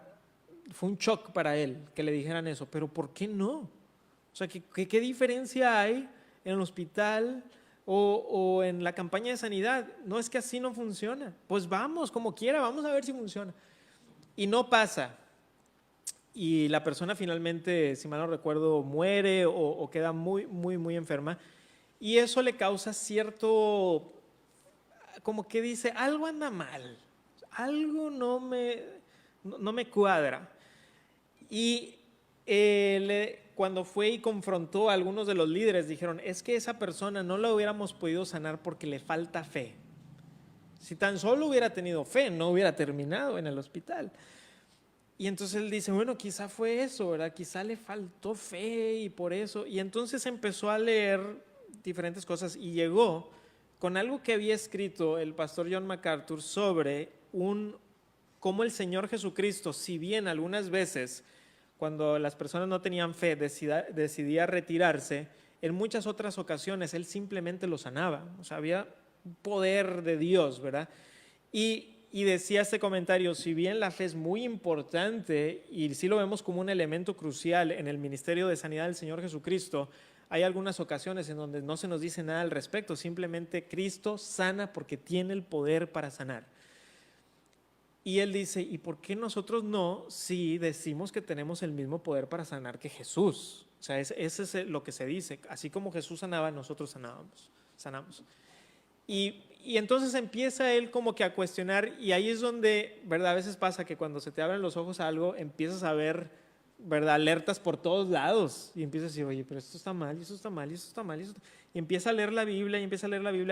fue un shock para él que le dijeran eso, pero ¿por qué no? O sea, ¿qué diferencia hay en el hospital o en la campaña de sanidad? No, es que así no funciona. Pues vamos, como quiera, vamos a ver si funciona. Y no pasa. Y la persona finalmente, si mal no recuerdo, muere o queda muy enferma. Y eso le causa cierto, como que dice, algo anda mal, algo no me cuadra. Y cuando fue y confrontó a algunos de los líderes, dijeron, es que esa persona no la hubiéramos podido sanar porque le falta fe. Si tan solo hubiera tenido fe, no hubiera terminado en el hospital. Y entonces él dice, bueno, quizá fue eso, ¿verdad? Quizá le faltó fe y por eso. Y entonces empezó a leer diferentes cosas y llegó con algo que había escrito el pastor John MacArthur sobre cómo el Señor Jesucristo, si bien algunas veces cuando las personas no tenían fe decidía retirarse, en muchas otras ocasiones él simplemente lo sanaba. O sea, había poder de Dios, ¿verdad? Y decía este comentario, si bien la fe es muy importante y sí lo vemos como un elemento crucial en el ministerio de sanidad del Señor Jesucristo, hay algunas ocasiones en donde no se nos dice nada al respecto, simplemente Cristo sana porque tiene el poder para sanar. Y él dice, ¿y por qué nosotros no si decimos que tenemos el mismo poder para sanar que Jesús? O sea, ese es lo que se dice, así como Jesús sanaba, nosotros sanamos. Y entonces empieza él como que a cuestionar, y ahí es donde, ¿verdad? A veces pasa que cuando se te abren los ojos a algo, empiezas a ver, ¿verdad? Alertas por todos lados, y empiezas a decir, oye, pero esto está mal, y esto está mal, y esto está mal, y empieza a leer la Biblia,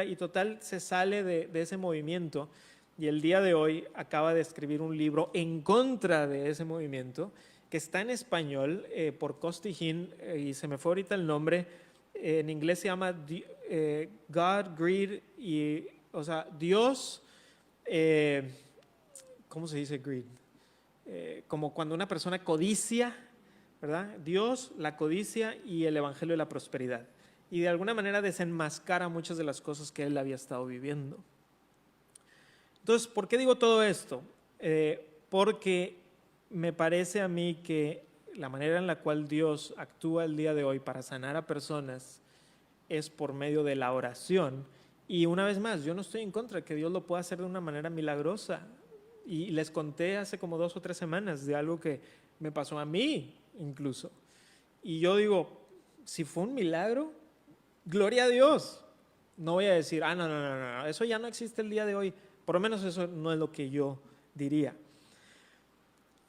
y total se sale de ese movimiento, y el día de hoy acaba de escribir un libro en contra de ese movimiento, que está en español por Costi Hinn, y se me fue ahorita el nombre, en inglés se llama God, Greed, o sea, Dios, ¿cómo se dice greed? Como cuando una persona codicia, ¿verdad? Dios, la codicia y el evangelio de la prosperidad. Y de alguna manera desenmascara muchas de las cosas que él había estado viviendo. Entonces, ¿por qué digo todo esto? Porque me parece a mí que la manera en la cual Dios actúa el día de hoy para sanar a personas es por medio de la oración. Y una vez más, yo no estoy en contra de que Dios lo pueda hacer de una manera milagrosa. Y les conté hace como 2 o 3 semanas de algo que me pasó a mí incluso. Y yo digo, si fue un milagro, gloria a Dios. No voy a decir, no, eso ya no existe el día de hoy. Por lo menos eso no es lo que yo diría.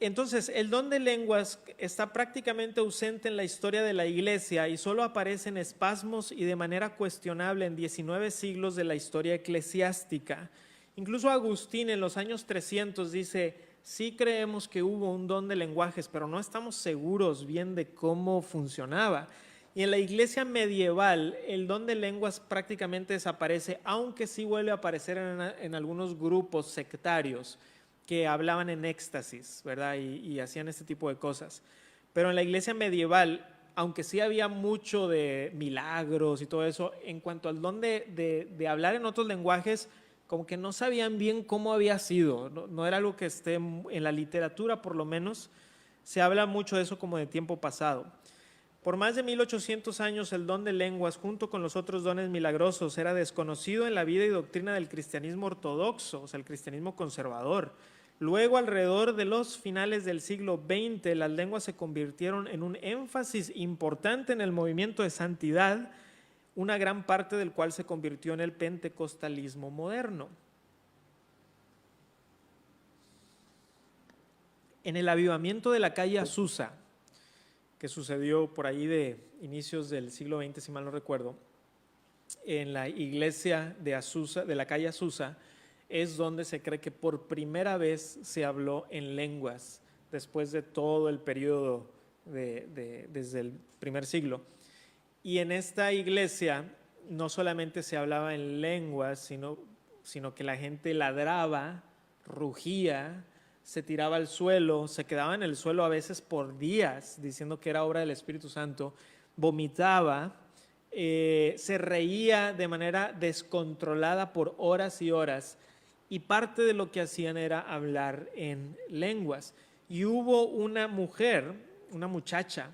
Entonces, el don de lenguas está prácticamente ausente en la historia de la iglesia y solo aparece en espasmos y de manera cuestionable en 19 siglos de la historia eclesiástica. Incluso Agustín en los años 300 dice, sí creemos que hubo un don de lenguajes, pero no estamos seguros bien de cómo funcionaba. Y en la iglesia medieval el don de lenguas prácticamente desaparece, aunque sí vuelve a aparecer en algunos grupos sectarios que hablaban en éxtasis, ¿verdad? Y hacían este tipo de cosas. Pero en la iglesia medieval, aunque sí había mucho de milagros y todo eso, en cuanto al don de hablar en otros lenguajes, como que no sabían bien cómo había sido. No era algo que esté en la literatura, por lo menos. Se habla mucho de eso como de tiempo pasado. Por más de 1800 años el don de lenguas, junto con los otros dones milagrosos, era desconocido en la vida y doctrina del cristianismo ortodoxo, o sea, el cristianismo conservador. Luego, alrededor de los finales del siglo XX, las lenguas se convirtieron en un énfasis importante en el movimiento de santidad, una gran parte del cual se convirtió en el pentecostalismo moderno. En el avivamiento de la calle Azusa, que sucedió por ahí de inicios del siglo XX, si mal no recuerdo, en la iglesia de Azusa, de la calle Azusa, es donde se cree que por primera vez se habló en lenguas, después de todo el periodo desde el primer siglo. Y en esta iglesia no solamente se hablaba en lenguas, sino que la gente ladraba, rugía, se tiraba al suelo, se quedaba en el suelo a veces por días, diciendo que era obra del Espíritu Santo, vomitaba, se reía de manera descontrolada por horas y horas, y parte de lo que hacían era hablar en lenguas. Y hubo una mujer, una muchacha,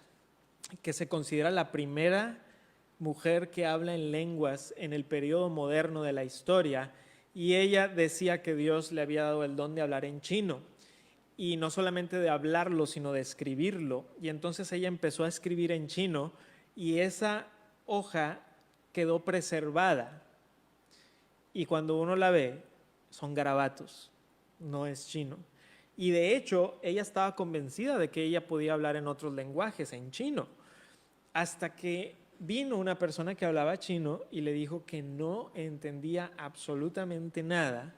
que se considera la primera mujer que habla en lenguas en el periodo moderno de la historia, y ella decía que Dios le había dado el don de hablar en chino, y no solamente de hablarlo, sino de escribirlo. Y entonces ella empezó a escribir en chino, y esa hoja quedó preservada. Y cuando uno la ve, son garabatos, no es chino. Y de hecho, ella estaba convencida de que ella podía hablar en otros lenguajes, en chino, hasta que vino una persona que hablaba chino y le dijo que no entendía absolutamente nada.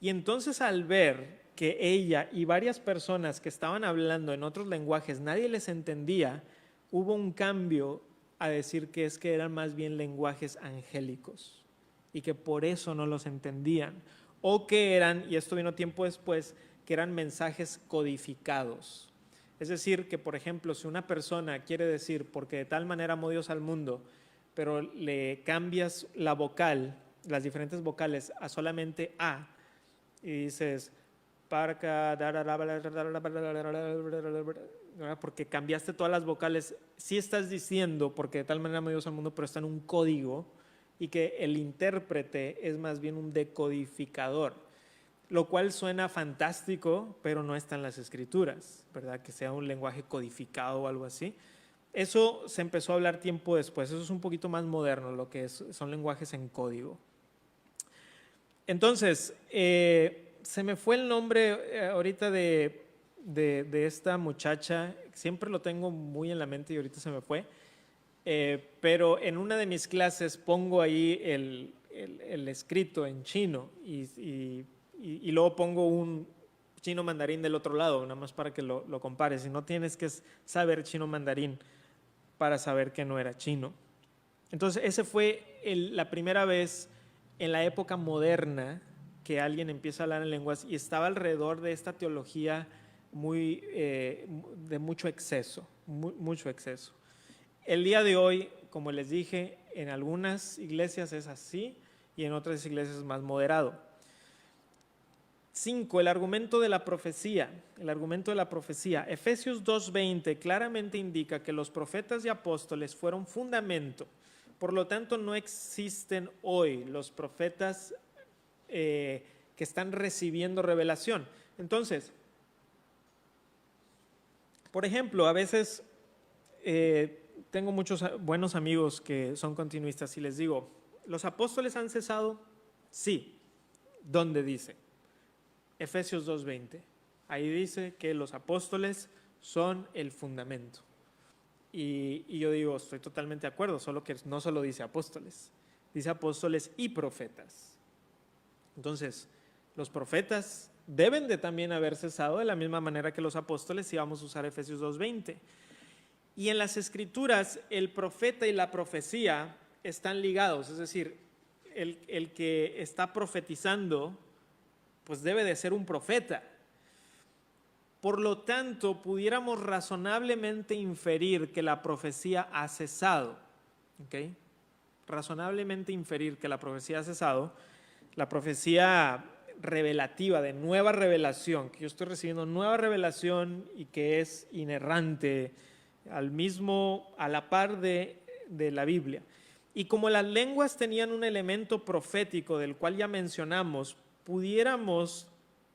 Y entonces, al ver que ella y varias personas que estaban hablando en otros lenguajes, nadie les entendía, hubo un cambio a decir que es que eran más bien lenguajes angélicos y que por eso no los entendían, o que eran, y esto vino tiempo después, que eran mensajes codificados. Es decir, que por ejemplo, si una persona quiere decir, porque de tal manera amó Dios al mundo, pero le cambias la vocal, las diferentes vocales, a solamente A, y dices, porque cambiaste todas las vocales, sí estás diciendo, porque de tal manera amó Dios al mundo, pero está en un código, y que el intérprete es más bien un decodificador, lo cual suena fantástico, pero no está en las escrituras, ¿verdad? Que sea un lenguaje codificado o algo así. Eso se empezó a hablar tiempo después, eso es un poquito más moderno, lo que son lenguajes en código. Entonces, se me fue el nombre ahorita de esta muchacha, siempre lo tengo muy en la mente y ahorita se me fue, pero en una de mis clases pongo ahí el escrito en chino y luego pongo un chino mandarín del otro lado, nada más para que lo compares, y no tienes que saber chino mandarín para saber que no era chino. Entonces, ese fue la primera vez en la época moderna que alguien empieza a hablar en lenguas, y estaba alrededor de esta teología de mucho exceso, mucho exceso. El día de hoy, como les dije, en algunas iglesias es así y en otras iglesias es más moderado. 5. El argumento de la profecía. El argumento de la profecía. Efesios 2:20 claramente indica que los profetas y apóstoles fueron fundamento. Por lo tanto, no existen hoy los profetas que están recibiendo revelación. Entonces, por ejemplo, a veces tengo muchos buenos amigos que son continuistas y les digo, ¿los apóstoles han cesado? Sí. ¿Dónde dice? Efesios 2:20. Ahí dice que los apóstoles son el fundamento. Y yo digo, estoy totalmente de acuerdo, solo que no solo dice apóstoles y profetas. Entonces, los profetas deben de también haber cesado de la misma manera que los apóstoles, si vamos a usar Efesios 2:20. Y en las escrituras, el profeta y la profecía están ligados, es decir, el que está profetizando, pues debe de ser un profeta. Por lo tanto, pudiéramos razonablemente inferir que la profecía ha cesado. ¿Okay? Razonablemente inferir que la profecía ha cesado. La profecía revelativa, de nueva revelación, que yo estoy recibiendo nueva revelación y que es inerrante, a la par de la Biblia. Y como las lenguas tenían un elemento profético del cual ya mencionamos, pudiéramos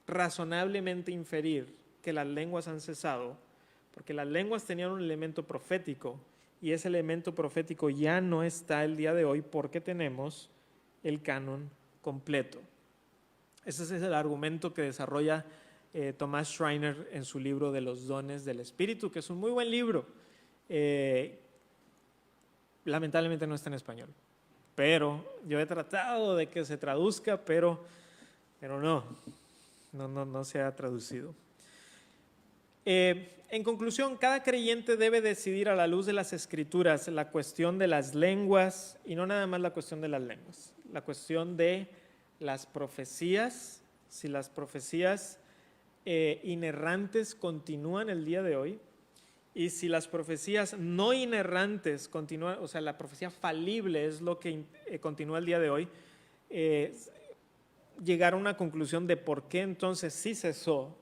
razonablemente inferir que las lenguas han cesado, porque las lenguas tenían un elemento profético y ese elemento profético ya no está el día de hoy porque tenemos el canon completo. Ese es el argumento que desarrolla Thomas Schreiner en su libro de los dones del Espíritu, que es un muy buen libro. Lamentablemente no está en español, pero yo he tratado de que se traduzca, pero no se ha traducido. En conclusión, cada creyente debe decidir a la luz de las Escrituras la cuestión de las lenguas, y no nada más la cuestión de las lenguas, la cuestión de las profecías, si las profecías inerrantes continúan el día de hoy, y si las profecías no inerrantes continúan, o sea, la profecía falible es lo que continúa el día de hoy, llegar a una conclusión de por qué entonces sí cesó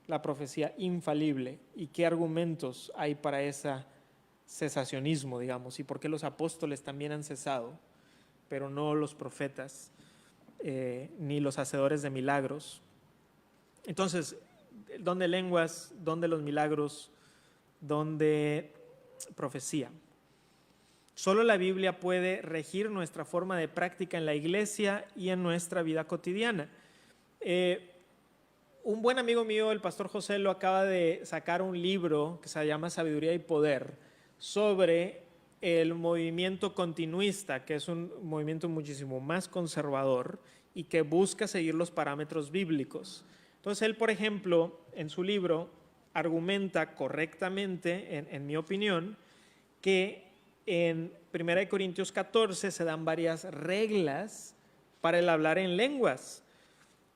la profecía infalible y qué argumentos hay para ese cesacionismo, digamos, y por qué los apóstoles también han cesado, pero no los profetas ni los hacedores de milagros. Entonces, don de lenguas, don de los milagros, don de profecía. Solo la Biblia puede regir nuestra forma de práctica en la iglesia y en nuestra vida cotidiana. Un buen amigo mío, el pastor José, lo acaba de sacar un libro que se llama Sabiduría y Poder sobre el movimiento continuista, que es un movimiento muchísimo más conservador y que busca seguir los parámetros bíblicos. Entonces él, por ejemplo, en su libro argumenta correctamente, en mi opinión, que en 1 Corintios 14 se dan varias reglas para el hablar en lenguas.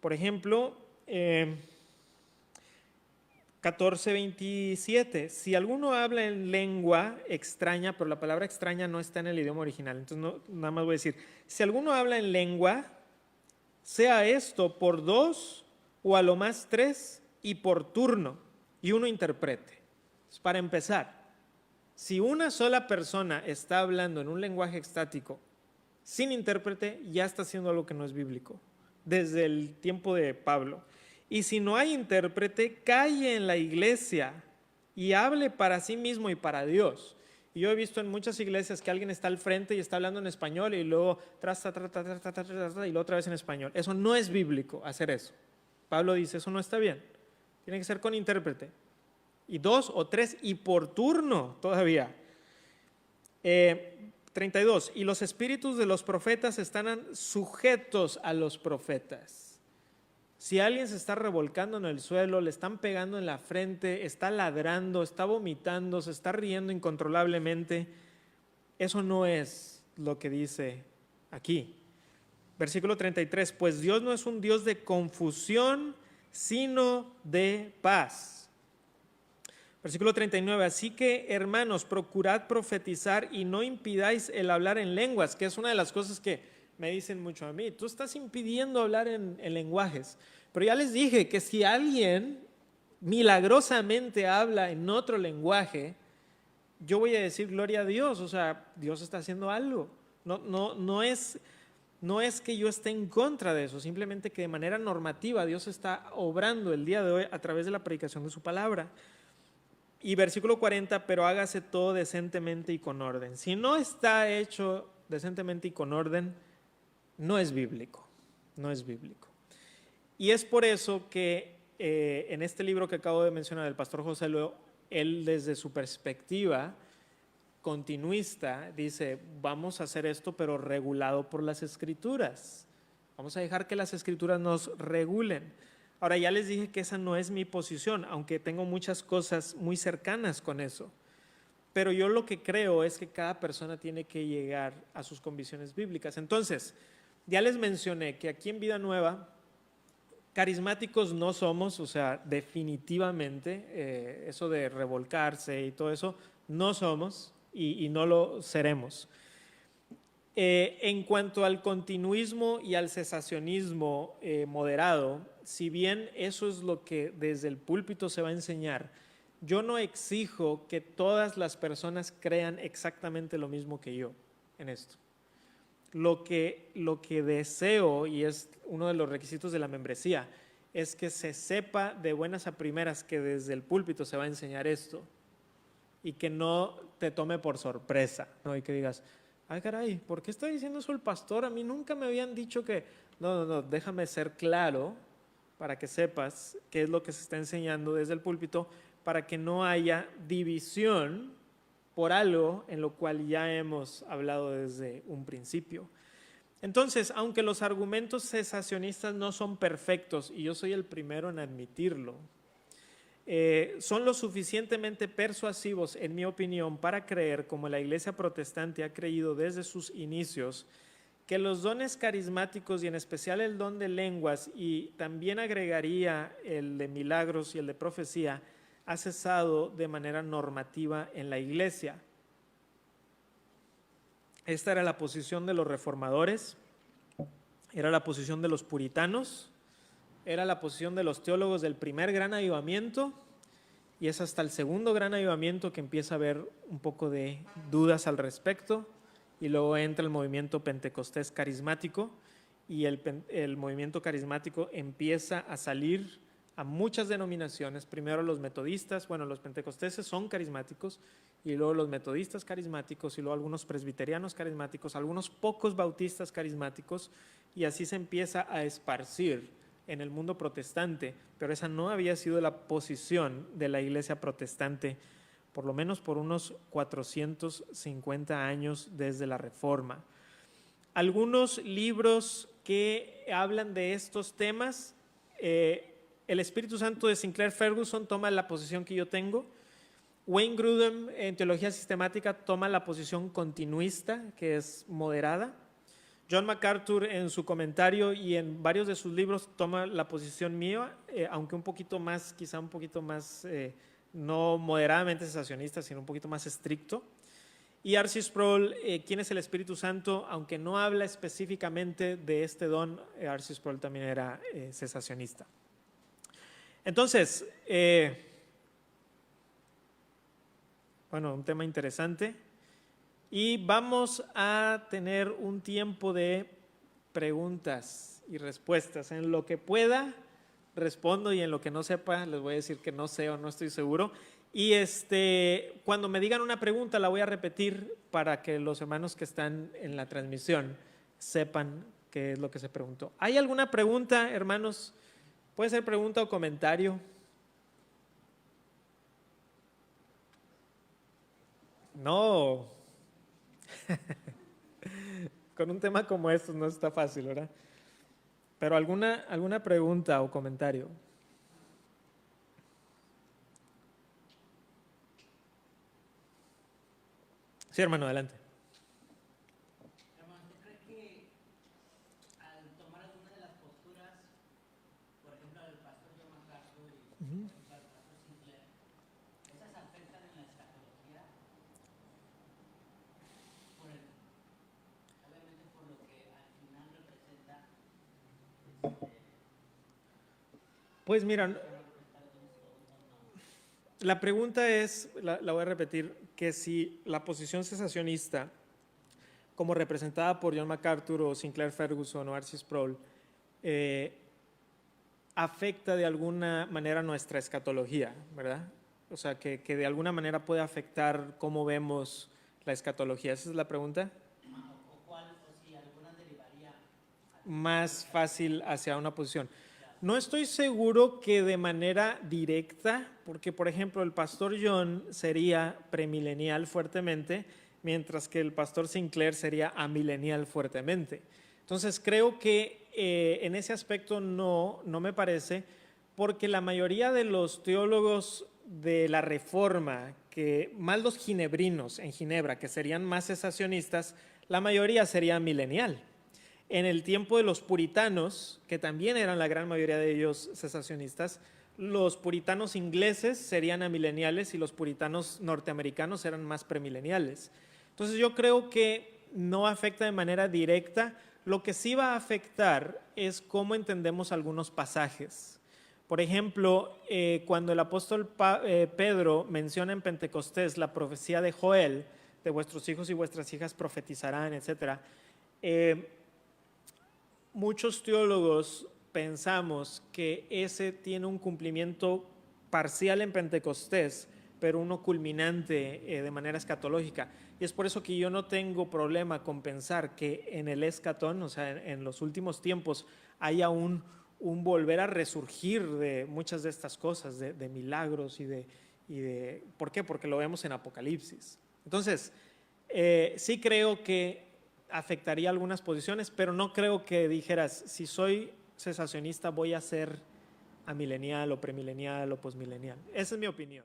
Por ejemplo, 14:27, si alguno habla en lengua extraña, pero la palabra extraña no está en el idioma original, entonces nada más voy a decir, si alguno habla en lengua, sea esto por 2 o a lo más 3 y por turno, y uno interprete. Para empezar, si una sola persona está hablando en un lenguaje estático sin intérprete, ya está haciendo algo que no es bíblico, desde el tiempo de Pablo. Y si no hay intérprete, calle en la iglesia y hable para sí mismo y para Dios. Y yo he visto en muchas iglesias que alguien está al frente y está hablando en español y luego y luego otra vez en español. Eso no es bíblico, hacer eso. Pablo dice, eso no está bien. Tiene que ser con intérprete. Y 2 o 3 y por turno todavía. 32. Y los espíritus de los profetas están sujetos a los profetas. Si alguien se está revolcando en el suelo, le están pegando en la frente, está ladrando, está vomitando, se está riendo incontrolablemente, eso no es lo que dice aquí. Versículo 33, pues Dios no es un Dios de confusión, sino de paz. Versículo 39, así que hermanos, procurad profetizar y no impidáis el hablar en lenguas, que es una de las cosas que me dicen mucho a mí, tú estás impidiendo hablar en lenguajes. Pero ya les dije que si alguien milagrosamente habla en otro lenguaje, yo voy a decir gloria a Dios, o sea, Dios está haciendo algo. No es que yo esté en contra de eso, simplemente que de manera normativa Dios está obrando el día de hoy a través de la predicación de su palabra. Y versículo 40, pero hágase todo decentemente y con orden. Si no está hecho decentemente y con orden, no es bíblico, no es bíblico. Y es por eso que en este libro que acabo de mencionar del pastor José Luego, él desde su perspectiva continuista dice, vamos a hacer esto pero regulado por las Escrituras. Vamos a dejar que las Escrituras nos regulen. Ahora ya les dije que esa no es mi posición, aunque tengo muchas cosas muy cercanas con eso. Pero yo lo que creo es que cada persona tiene que llegar a sus convicciones bíblicas. Entonces, ya les mencioné que aquí en Vida Nueva, carismáticos no somos, o sea, definitivamente, eso de revolcarse y todo eso, no somos y no lo seremos. En cuanto al continuismo y al cesacionismo moderado, si bien eso es lo que desde el púlpito se va a enseñar, yo no exijo que todas las personas crean exactamente lo mismo que yo en esto. Lo que deseo, y es uno de los requisitos de la membresía, es que se sepa de buenas a primeras que desde el púlpito se va a enseñar esto y que no te tome por sorpresa, ¿no? Y que digas, ay caray, ¿por qué está diciendo eso el pastor? A mí nunca me habían dicho que… No, déjame ser claro para que sepas qué es lo que se está enseñando desde el púlpito, para que no haya división por algo en lo cual ya hemos hablado desde un principio. Entonces, aunque los argumentos cesacionistas no son perfectos, y yo soy el primero en admitirlo, son lo suficientemente persuasivos, en mi opinión, para creer, como la Iglesia protestante ha creído desde sus inicios, que los dones carismáticos y en especial el don de lenguas, y también agregaría el de milagros y el de profecía, ha cesado de manera normativa en la Iglesia. Esta era la posición de los reformadores, era la posición de los puritanos, era la posición de los teólogos del primer gran avivamiento, y es hasta el segundo gran avivamiento que empieza a haber un poco de dudas al respecto, y luego entra el movimiento pentecostés carismático, y el movimiento carismático empieza a salir a muchas denominaciones, primero los metodistas, bueno, los pentecosteses son carismáticos, y luego los metodistas carismáticos, y luego algunos presbiterianos carismáticos, algunos pocos bautistas carismáticos, y así se empieza a esparcir en el mundo protestante, pero esa no había sido la posición de la Iglesia protestante, por lo menos por unos 450 años desde la Reforma. Algunos libros que hablan de estos temas, el Espíritu Santo de Sinclair Ferguson toma la posición que yo tengo. Wayne Grudem en Teología Sistemática toma la posición continuista, que es moderada. John MacArthur en su comentario y en varios de sus libros toma la posición mía, aunque un poquito más, quizá un poquito más, no moderadamente cesacionista, sino un poquito más estricto. Y R.C. Sproul, ¿quién es el Espíritu Santo? Aunque no habla específicamente de este don, R.C. Sproul también era cesacionista. Entonces, bueno, un tema interesante. Y vamos a tener un tiempo de preguntas y respuestas. En lo que pueda, respondo, y en lo que no sepa, les voy a decir que no sé o no estoy seguro. Y cuando me digan una pregunta, la voy a repetir para que los hermanos que están en la transmisión sepan qué es lo que se preguntó. ¿Hay alguna pregunta, hermanos? Puede ser pregunta o comentario. No. Con un tema como estos no está fácil, ¿verdad? Pero alguna pregunta o comentario. Sí, hermano, adelante. Hermano, ¿usted cree que al tomar alguna de las posturas, por ejemplo, del pastor John MacArthur y el pastor Sinclair, esas afectan en la escatología? Obviamente por lo que al final representa. Pues mira, la pregunta es, la voy a repetir, que si la posición cesacionista, como representada por John MacArthur o Sinclair Ferguson o R.C. Sproul, afecta de alguna manera nuestra escatología, ¿verdad? O sea, que de alguna manera puede afectar cómo vemos la escatología. ¿Esa es la pregunta? O si alguna derivaría más fácil hacia una posición. No estoy seguro que de manera directa, porque por ejemplo el pastor John sería premilenial fuertemente, mientras que el pastor Sinclair sería amilenial fuertemente. Entonces creo que en ese aspecto no me parece, porque la mayoría de los teólogos de la Reforma, que más los ginebrinos en Ginebra, que serían más cesacionistas, la mayoría sería milenial. En el tiempo de los puritanos, que también eran la gran mayoría de ellos cesacionistas, los puritanos ingleses serían amileniales y los puritanos norteamericanos eran más premileniales. Entonces yo creo que no afecta de manera directa. Lo que sí va a afectar es cómo entendemos algunos pasajes. Por ejemplo, cuando el apóstol Pedro menciona en Pentecostés la profecía de Joel, de vuestros hijos y vuestras hijas profetizarán, etc., muchos teólogos pensamos que ese tiene un cumplimiento parcial en Pentecostés, pero uno culminante de manera escatológica. Y es por eso que yo no tengo problema con pensar que en el escatón, o sea, en los últimos tiempos, haya un volver a resurgir de muchas de estas cosas, de milagros y de... ¿Por qué? Porque lo vemos en Apocalipsis. Entonces, sí creo que afectaría algunas posiciones, pero no creo que dijeras, si soy cesacionista voy a ser amilenial o premilenial o posmilenial. Esa es mi opinión.